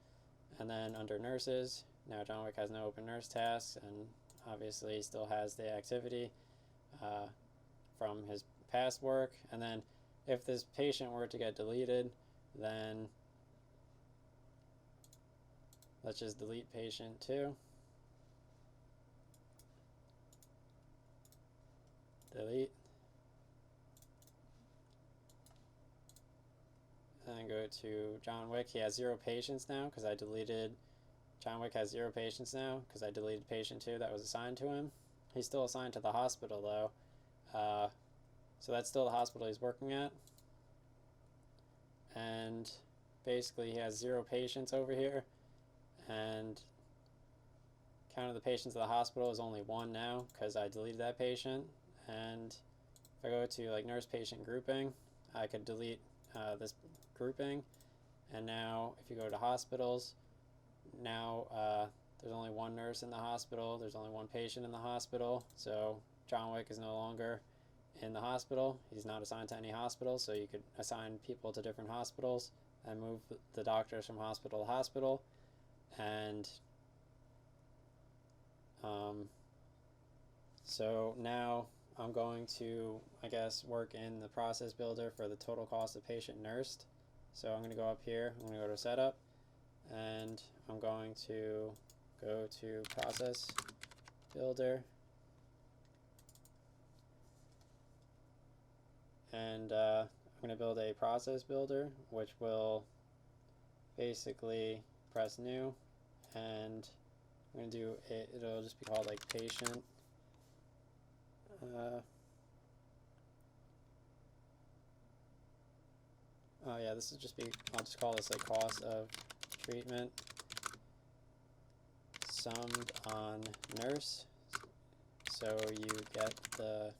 and then under nurses, now John Wick has no open nurse tasks, and obviously he still has the activity from his past work. And then if this patient were to get deleted, then let's just delete patient 2. Delete. And then go to John Wick. He has 0 patients now because I deleted. John Wick has 0 patients now because I deleted patient 2 that was assigned to him. He's still assigned to the hospital though. So that's still the hospital he's working at. And basically he has 0 patients over here. And count of the patients of the hospital is only 1 now because I deleted that patient. And if I go to like nurse patient grouping, I could delete this grouping. And now if you go to hospitals, now there's only 1 nurse in the hospital, there's only 1 patient in the hospital, so John Wick is no longer in the hospital. He's not assigned to any hospital, so you could assign people to different hospitals and move the doctors from hospital to hospital. And so now I'm going to, I guess, work in the process builder for the total cost of patient nursed. So I'm going to go up here, I'm going to go to setup, and I'm going to go to process builder, and I'm going to build a process builder which will basically press new, and I'm going to do it, it'll just be called like patient oh yeah, this will just be, I'll just call this like cost of treatment summed on nurse, so you get the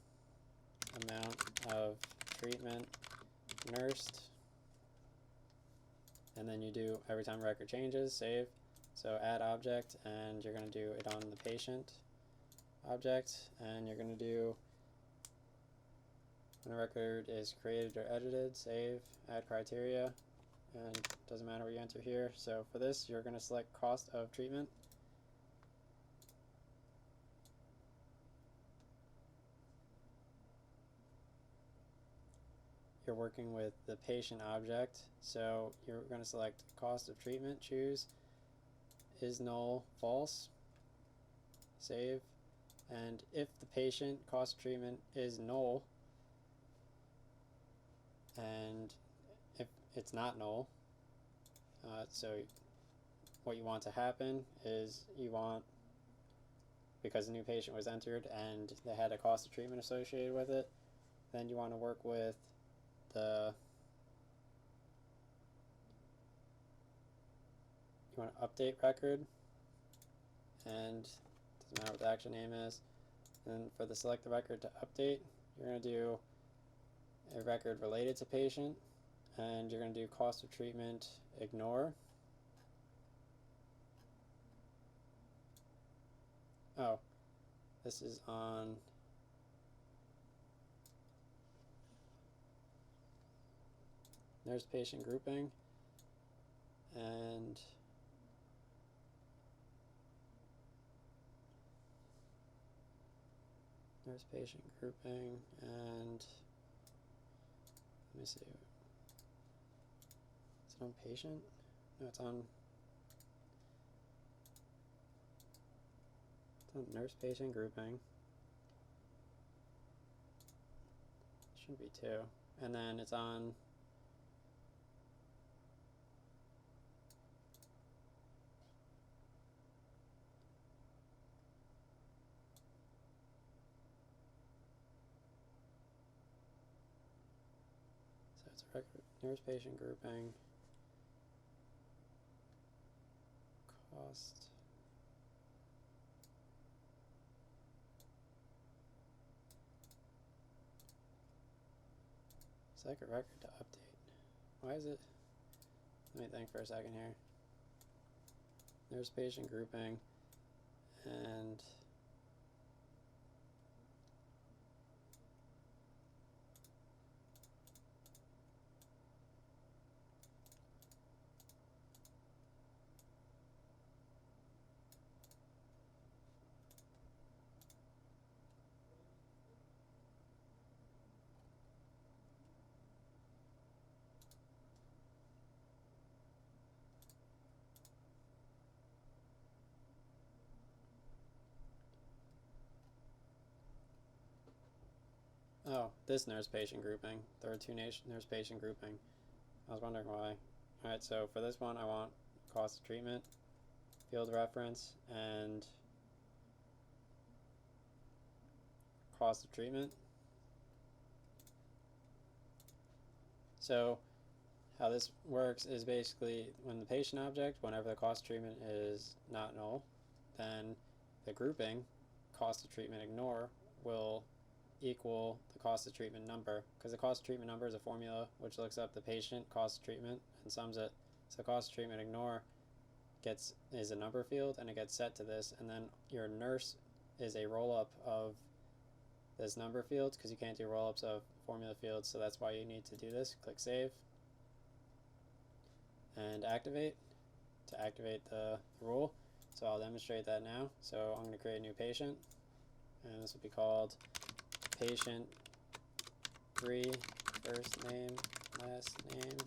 amount of treatment nursed and then you do every time record changes, save. So add object, and you're going to do it on the patient object, and you're going to do when a record is created or edited, save, add criteria, and it doesn't matter what you enter here. So for this, you're going to select cost of treatment. You're working with the patient object, so you're going to select cost of treatment, choose is null, false, save, and if the patient cost of treatment is null, and if it's not null, so what you want to happen is you want, because a new patient was entered and they had a cost of treatment associated with it, then you want to work with you want to update record, and doesn't matter what the actual name is. And for the select the record to update, you're going to do a record related to patient, and you're going to do cost of treatment ignore. Oh, this is on nurse patient grouping, and nurse patient grouping, and let me see, is it on patient? No, it's on nurse patient grouping. Should be two, and then it's on record, nurse patient grouping, cost, select a record to update. Why is it? Let me think for a second here. Nurse patient grouping, and oh, this nurse patient grouping. There are two nurse patient grouping. I was wondering why. Alright, so for this one I want cost of treatment, field reference, and cost of treatment. So how this works is basically when the patient object, whenever the cost of treatment is not null, then the grouping cost of treatment ignore will equal the cost of treatment number, because the cost of treatment number is a formula which looks up the patient cost of treatment and sums it. So cost of treatment ignore is a number field, and it gets set to this, and then your nurse is a roll-up of this number field, because you can't do roll-ups of formula fields, so that's why you need to do this. Click save and activate to activate the rule. So I'll demonstrate that now. So I'm going to create a new patient, and this will be called patient 3, first name, last name.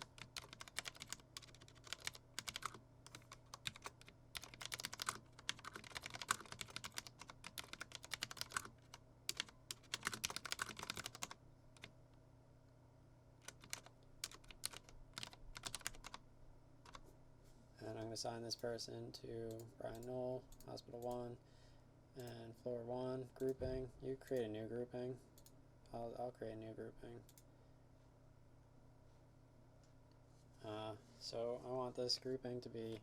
And I'm going to assign this person to Brian Knoll, Hospital 1, and Floor 1, grouping. You create a new grouping. I'll create a new grouping. So I want this grouping to be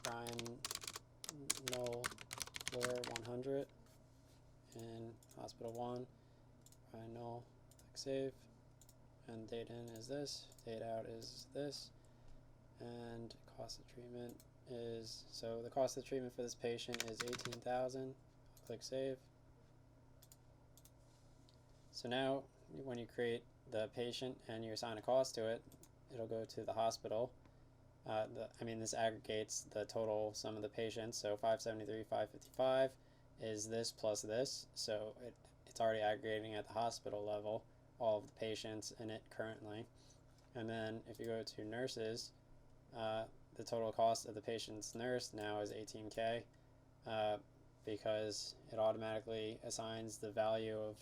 Brian Knoll, Floor 100, in Hospital 1, Brian Knoll. Click save, and date in is this, date out is this. and cost of treatment is, so the cost of treatment for this patient is $18,000. I'll click save. So now when you create the patient and you assign a cost to it, it'll go to the hospital. This aggregates the total sum of the patients. So 573, 555 is this plus this. So it's already aggregating at the hospital level all of the patients in it currently. And then if you go to nurses, the total cost of the patient's nurse now is $18K, because it automatically assigns the value of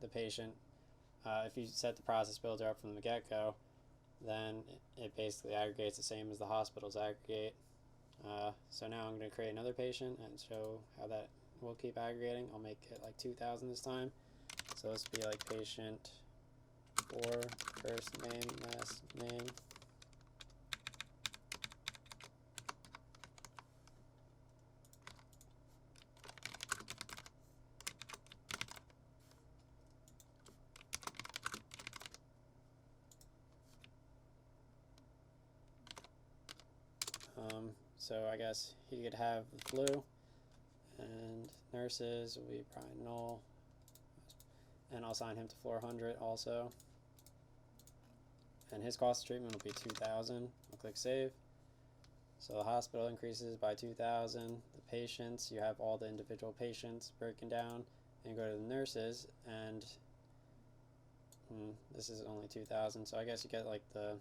the patient. If you set the process builder up from the get-go, then it basically aggregates the same as the hospitals aggregate. So now I'm going to create another patient and show how that will keep aggregating. I'll make it like 2,000 this time. So this will be like patient 4, first name, last name. So I guess he could have the flu, and nurses will be probably null, and I'll assign him to floor 100 also, and his cost of treatment will be 2,000. I'll click save. So the hospital increases by 2,000. The patients, you have all the individual patients broken down, and go to the nurses, and this is only 2,000. So I guess you get like the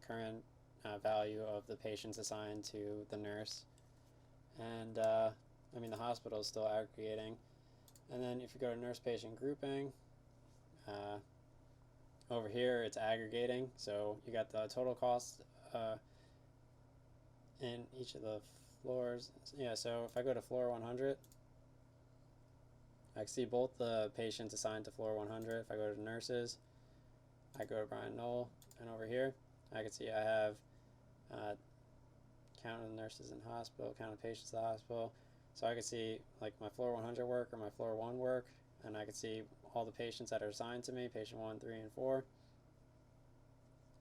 current value of the patients assigned to the nurse. And the hospital is still aggregating. And then if you go to nurse patient grouping, over here it's aggregating. So you got the total cost in each of the floors. Yeah, so if I go to floor 100, I can see both the patients assigned to floor 100. If I go to nurses, I go to Brian Knoll, and over here I can see I have count of nurses in hospital, count of patients in the hospital. So I can see like my floor 100 work or my floor 1 work, and I can see all the patients that are assigned to me, patient 1, 3, and 4.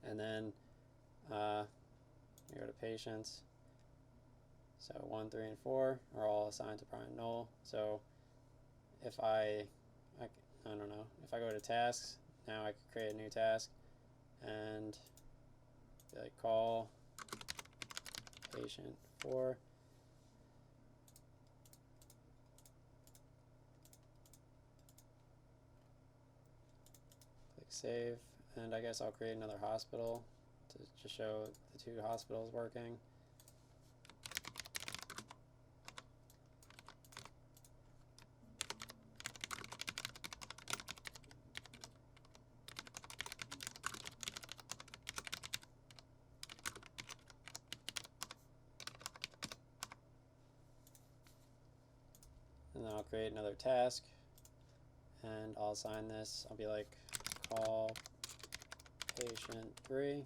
And then you go to patients. So 1, 3, and 4 are all assigned to Brian Knoll. So if I don't know, if I go to tasks, now I can create a new task and be like call patient 4. Click save, and I guess I'll create another hospital to show the 2 hospitals working. And then I'll create another task, and I'll assign this. I'll be like call patient 3.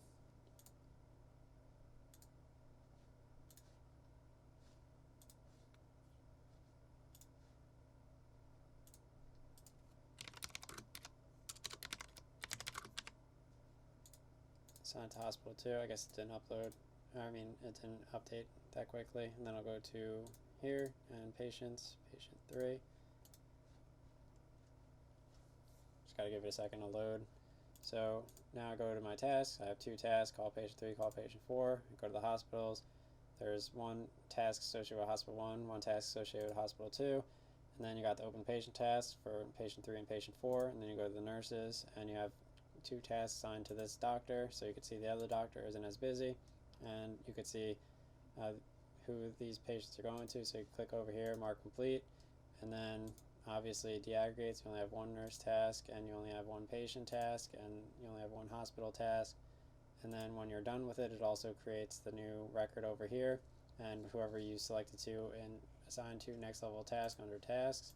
Assign to hospital 2. I guess it didn't upload. It didn't update that quickly. And then I'll go to here and patients, patient 3. Just gotta give it a second to load. So now I go to my tasks. I have 2 tasks, call patient 3, call patient 4. I go to the hospitals. There's 1 task associated with hospital 1, 1 task associated with hospital 2. And then you got the open patient task for patient 3 and patient 4. And then you go to the nurses, and you have 2 tasks assigned to this doctor. So you can see the other doctor isn't as busy. And you can see who these patients are going to. So you click over here, mark complete, and then obviously it deaggregates. You only have 1 nurse task, and you only have 1 patient task, and you only have 1 hospital task. And then when you're done with it, it also creates the new record over here, and whoever you selected to and assigned to next level task under tasks.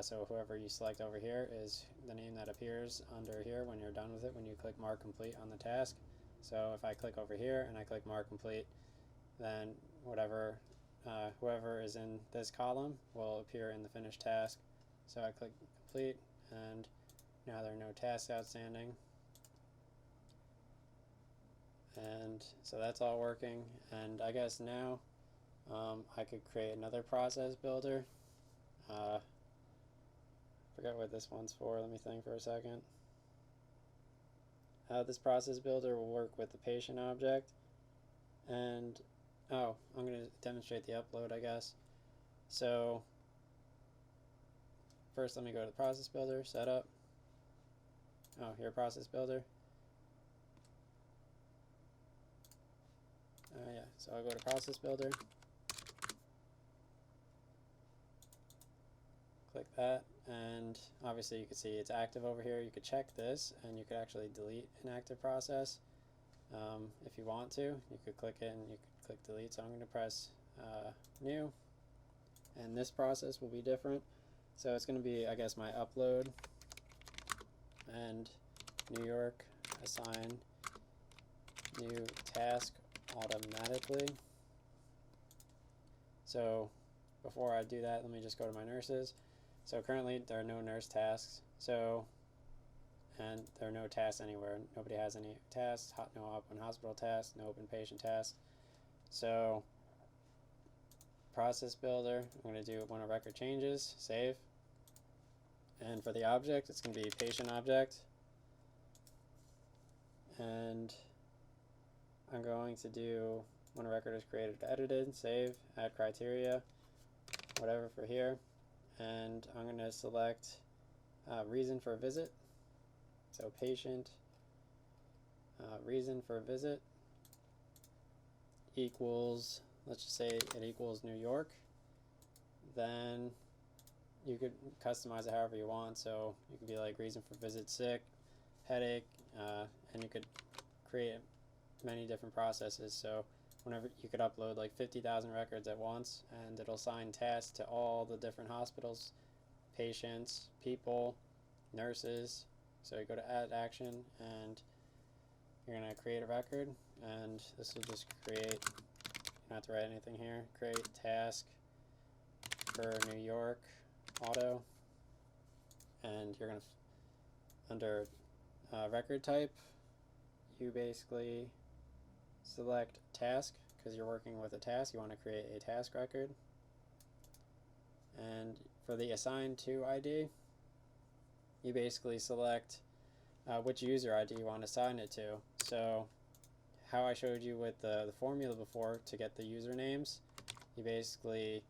So whoever you select over here is the name that appears under here when you're done with it, when you click mark complete on the task. So if I click over here and I click mark complete, then whoever is in this column will appear in the finished task. So I click complete, and now there are no tasks outstanding. And so that's all working. And I guess now I could create another process builder. Forget what this one's for. Let me think for a second. This process builder will work with the patient object. And oh, I'm going to demonstrate the upload, I guess. So first let me go to the process builder, setup. Oh, here, process builder. Yeah, so I'll go to process builder. Click that, and obviously you can see it's active over here. You could check this, and you could actually delete an active process if you want to. You could click it, and you could click delete. So I'm going to press new, and this process will be different. So it's going to be, I guess, my upload and New York assign new task automatically. So before I do that, let me just go to my nurses. So currently there are no nurse tasks, and there are no tasks anywhere. Nobody has any tasks, no open hospital tasks, no open patient tasks. So process builder, I'm going to do one of record changes, save. And for the object, it's going to be patient object. And I'm going to do when a record is created or edited, save, add criteria, whatever for here. And I'm going to select reason for visit. So patient reason for visit equals, let's just say it equals New York. Then you could customize it however you want. So you could be like reason for visit sick, headache, and you could create many different processes. So whenever you could upload like 50,000 records at once, and it'll assign tasks to all the different hospitals, patients, people, nurses. So you go to add action, and you're going to create a record, and this will just create, you don't have to write anything here, create task for New York auto, and you're going to, under record type, you basically select task, because you're working with a task. You want to create a task record. And for the assign to ID, you basically select which user ID you want to assign it to. So how I showed you with the formula before to get the usernames, you basically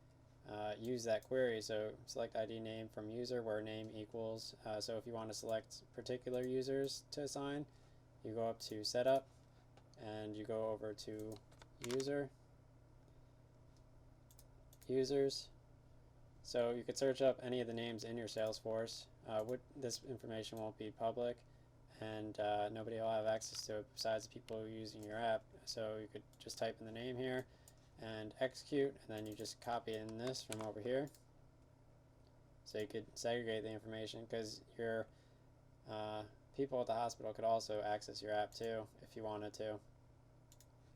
use that query. So select ID name from user, where name equals. So if you want to select particular users to assign, you go up to setup, and you go over to users. So you could search up any of the names in your Salesforce. This information won't be public, and nobody will have access to it besides the people who are using your app. So you could just type in the name here and execute, and then you just copy in this from over here. So you could segregate the information, because your people at the hospital could also access your app too if you wanted to.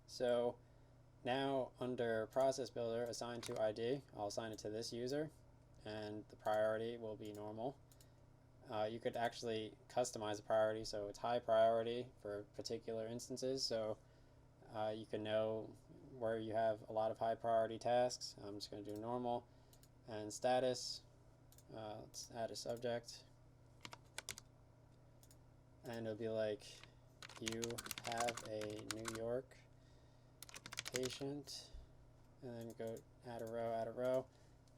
So now under process builder, assign to ID, I'll assign it to this user, and the priority will be normal. You could actually customize the priority, so it's high priority for particular instances. So you can know where you have a lot of high priority tasks. I'm just going to do normal. And status, let's add a subject, and it'll be like, you have a New York patient, and then go add a row,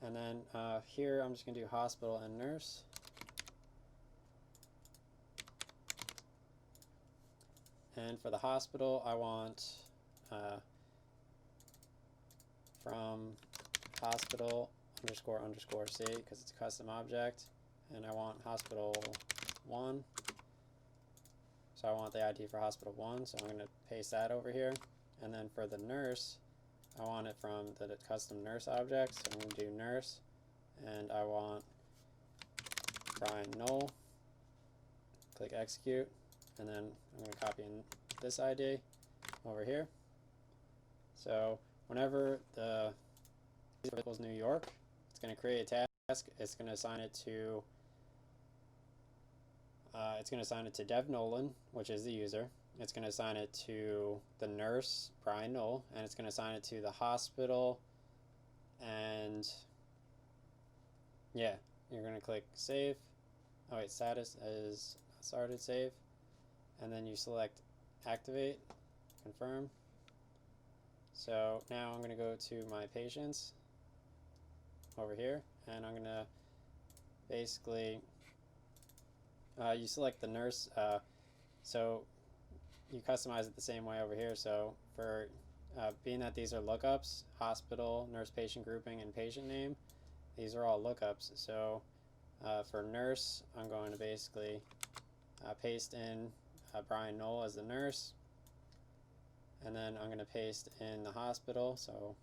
and then here I'm just going to do hospital and nurse. And for the hospital, I want from hospital underscore C, because it's a custom object, and I want hospital 1. So I want the ID for hospital 1, so I'm going to paste that over here. And then for the nurse, I want it from the custom nurse object, so I'm going to do nurse, and I want find null, click execute, and then I'm going to copy in this ID over here. So whenever the equals New York, it's going to create a task. It's going to assign it to Dev Nolan, which is the user, it's going to assign it to the nurse, Brian Knoll, and it's going to assign it to the hospital, and yeah, you're going to click save. Oh wait, status is started, save, and then you select activate, confirm. So now I'm going to go to my patients over here, and I'm going to basically, you select the nurse, so you customize it the same way over here. So for being that these are lookups, hospital, nurse patient grouping, and patient name, these are all lookups. So for nurse, I'm going to basically paste in Brian Knoll as the nurse, and then I'm going to paste in the hospital. So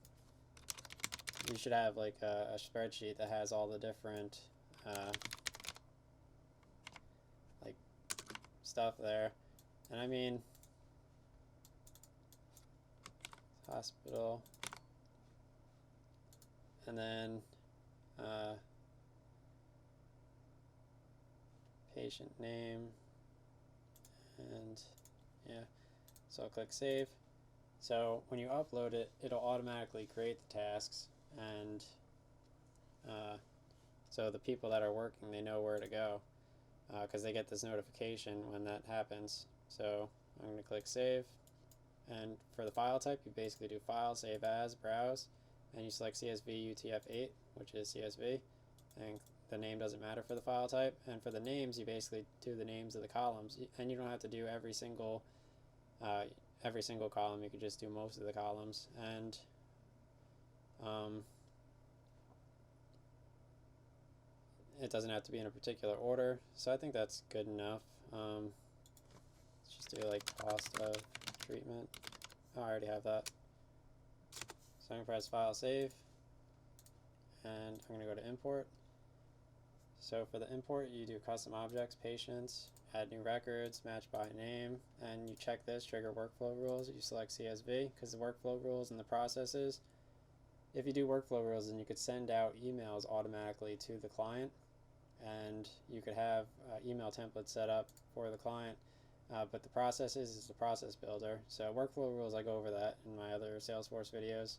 you should have like a spreadsheet that has all the different like stuff there. And I mean, hospital, and then patient name, and yeah, so I'll click save. So when you upload it, it'll automatically create the tasks, and so the people that are working, they know where to go because they get this notification when that happens. So I'm going to click save, and for the file type, you basically do file, save as, browse, and you select CSV UTF-8, which is CSV, and the name doesn't matter for the file type. And for the names, you basically do the names of the columns, and you don't have to do every single column. You could just do most of the columns, and it doesn't have to be in a particular order. So I think that's good enough. Let's just do like cost of treatment. Oh, I already have that. So I'm going to press file, save, and I'm going to go to import. So for the import, you do custom objects, patients, add new records, match by name, and you check this, trigger workflow rules. You select CSV because the workflow rules and the processes. If you do workflow rules, then you could send out emails automatically to the client, and you could have email templates set up for the client. But the processes is the process builder. So workflow rules, I go over that in my other Salesforce videos,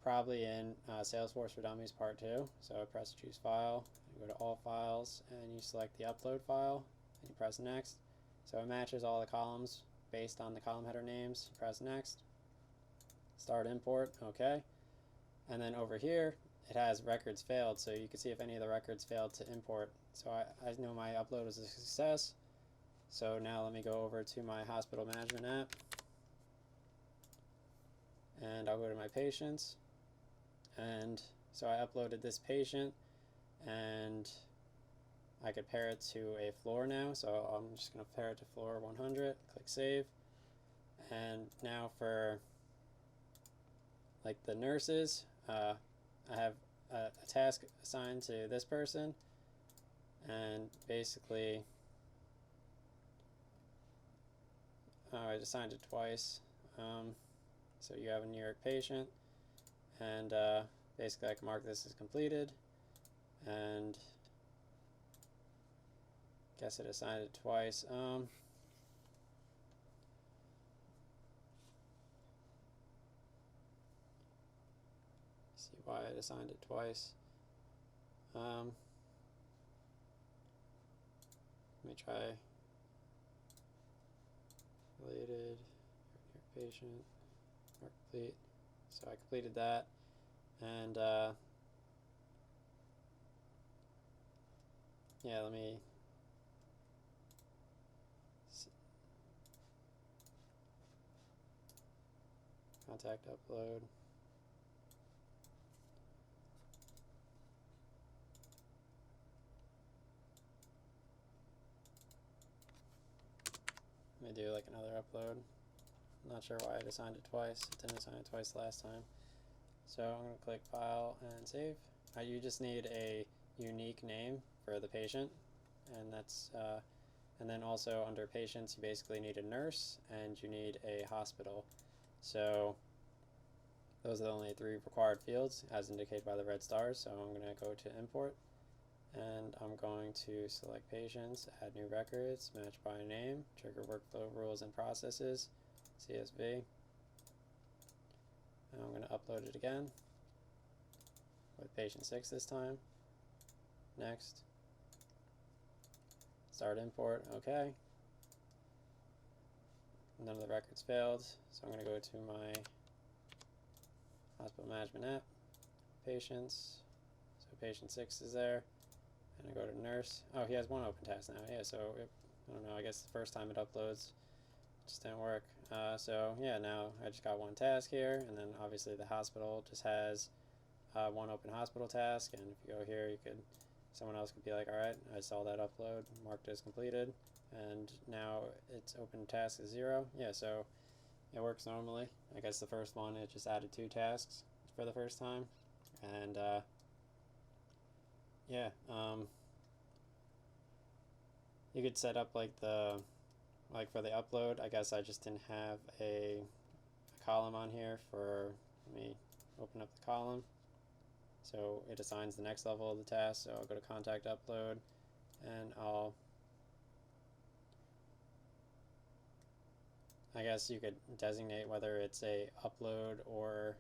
probably in Salesforce for Dummies Part 2. So I press choose file, you go to all files, and you select the upload file, and you press next. So it matches all the columns based on the column header names. Press next, start import, okay. And then over here, it has records failed, so you can see if any of the records failed to import. So I know my upload was a success. So now let me go over to my hospital management app, and I'll go to my patients, and so I uploaded this patient, and I could pair it to a floor now. So I'm just going to pair it to floor 100, click save. And now for like the nurses, I have a task assigned to this person, and basically I assigned it twice. So you have a New York patient, and basically I can mark this as completed, and guess it assigned it twice. See why it assigned it twice. Let me try related, your patient, or complete. So I completed that, and yeah, let me contact upload. Let me do like another upload. I'm not sure why it assigned it twice. It didn't assign it twice last time. So I'm going to click file and save. You just need a unique name for the patient, and that's and then also under patients, you basically need a nurse and you need a hospital. So those are the only 3 required fields as indicated by the red stars. So I'm going to go to import, and I'm going to select patients, add new records, match by name, trigger workflow rules and processes, CSV. And I'm going to upload it again with patient 6 this time. Next. Start import, okay. None of the records failed, so I'm going to go to my hospital management app, patients, so patient 6 is there, and I go to nurse. Oh, he has one open task now, yeah, so I don't know, I guess the first time it uploads, it just didn't work. So yeah, now I just got one task here, and then obviously the hospital just has one open hospital task, and if you go here, someone else could be like, alright, I saw that upload, marked as completed, and now its open task is 0. Yeah, so it works normally. I guess the first one, it just added 2 tasks for the first time, and yeah, you could set up like for the upload. I guess I just didn't have a column on here for, let me open up the column. So it assigns the next level of the task. So I'll go to contact upload, and I guess you could designate whether it's a upload or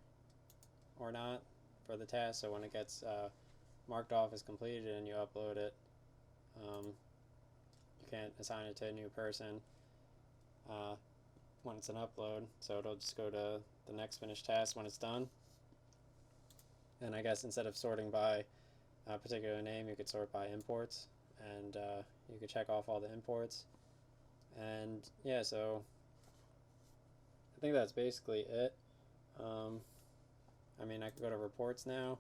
not for the task. So when it gets marked off as completed and you upload it, you can't assign it to a new person when it's an upload. So it'll just go to the next finished task when it's done. And I guess instead of sorting by a particular name, you could sort by imports, and you could check off all the imports. And yeah, so I think that's basically it. I mean, I could go to reports now,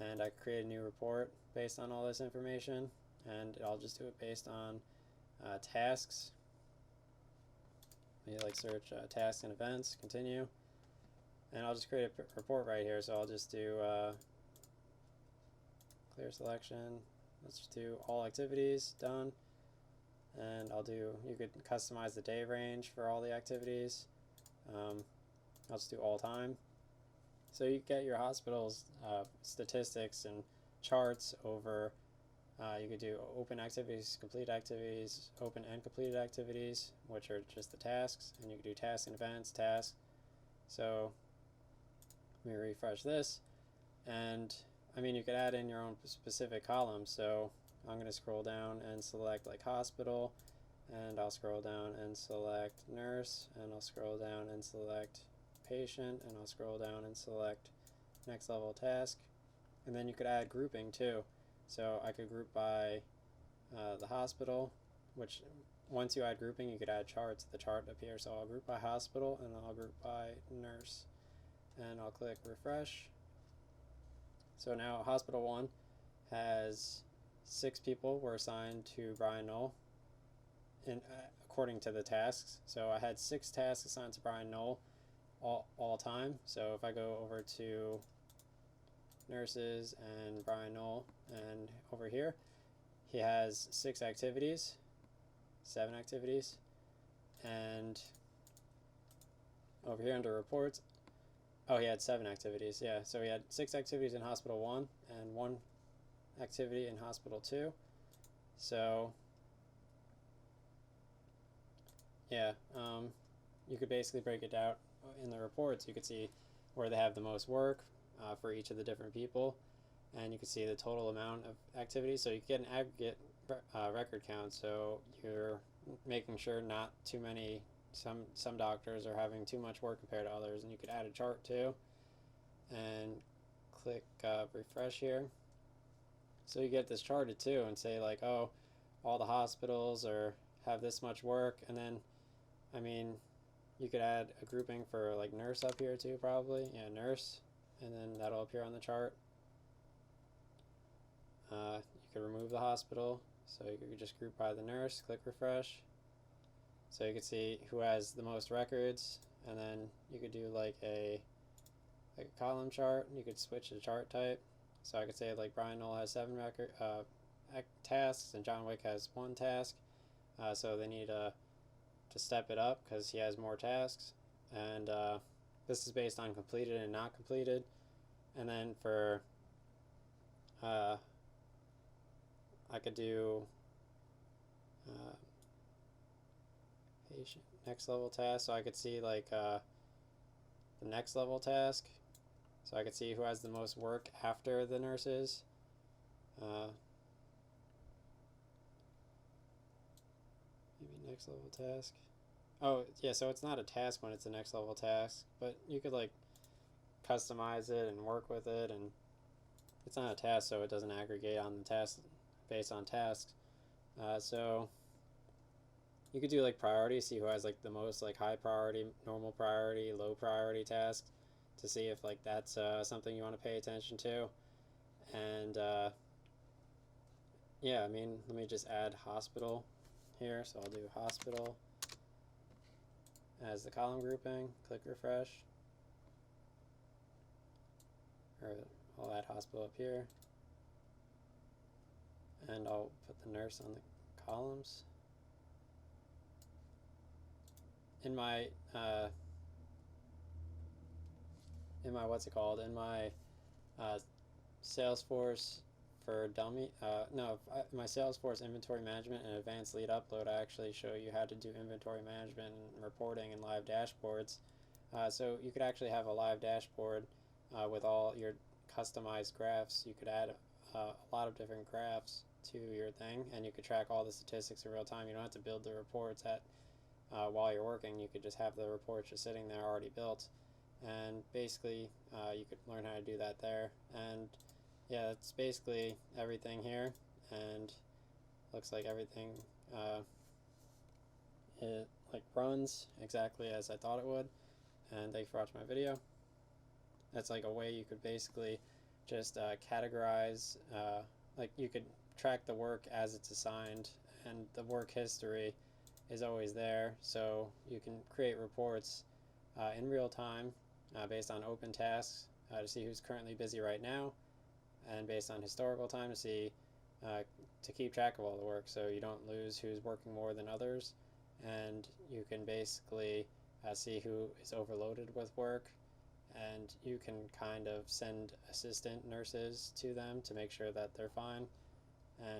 and I could create a new report based on all this information, and I'll just do it based on tasks. Maybe like search tasks and events, continue. And I'll just create a report right here, so I'll just do clear selection. Let's just do all activities, done. And you could customize the day range for all the activities. I'll just do all time. So you get your hospital's statistics and charts over, you could do open activities, complete activities, open and completed activities, which are just the tasks, and you could do tasks and events, tasks. So let me refresh this, and I mean, you could add in your own specific columns. So I'm going to scroll down and select like hospital, and I'll scroll down and select nurse, and I'll scroll down and select patient, and I'll scroll down and select next level task. And then you could add grouping too. So I could group by the hospital, which once you add grouping, you could add charts. The chart appears, so I'll group by hospital, and I'll group by nurse, and I'll click refresh. So now hospital 1 has 6 people were assigned to Brian Knoll according to the tasks. So I had 6 tasks assigned to Brian Knoll all time. So if I go over to nurses and Brian Knoll, and over here he has 7 activities, and over here under reports, oh, he had 7 activities, yeah, so he had 6 activities in hospital 1 and 1 activity in hospital 2. So yeah, you could basically break it out in the reports. You could see where they have the most work for each of the different people, and you can see the total amount of activities. So you get an aggregate record count, so you're making sure not too many, some doctors are having too much work compared to others. And you could add a chart too, and click refresh here, so you get this charted too, and say like, oh, all the hospitals have this much work. And then I mean, you could add a grouping for like nurse up here too, probably, yeah, nurse, and then that'll appear on the chart. You could remove the hospital, so you could just group by the nurse, click refresh, so you can see who has the most records. And then you could do like a column chart. You could switch the chart type, so I could say like Brian Knoll has 7 tasks and John Wick has 1 task, so they need to step it up because he has more tasks. And this is based on completed and not completed. And then for I could do patient next level task, so I could see like the next level task, so I could see who has the most work after the nurses. Maybe next level task. Oh yeah, so it's not a task when it's a next level task, but you could like customize it and work with it, and it's not a task, so it doesn't aggregate on the task based on tasks. So you could do like priority, see who has like the most like high priority, normal priority, low priority tasks, to see if like that's something you want to pay attention to. And yeah, I mean, let me just add hospital here. So I'll do hospital as the column grouping, click refresh, or I'll add hospital up here, and I'll put the nurse on the columns. In my what's it called, in my Salesforce for dummy, my Salesforce inventory management and advanced lead upload, I actually show you how to do inventory management and reporting and live dashboards. So you could actually have a live dashboard with all your customized graphs. You could add a lot of different graphs to your thing, and you could track all the statistics in real time. You don't have to build the reports while you're working. You could just have the reports just sitting there already built, and basically you could learn how to do that there. And yeah, that's basically everything here, and looks like everything it like runs exactly as I thought it would. And thank you for watching my video. That's like a way you could basically just categorize, like you could track the work as it's assigned, and the work history is always there, so you can create reports in real time based on open tasks to see who's currently busy right now, and based on historical time to see to keep track of all the work, so you don't lose who's working more than others, and you can basically see who is overloaded with work, and you can kind of send assistant nurses to them to make sure that they're fine.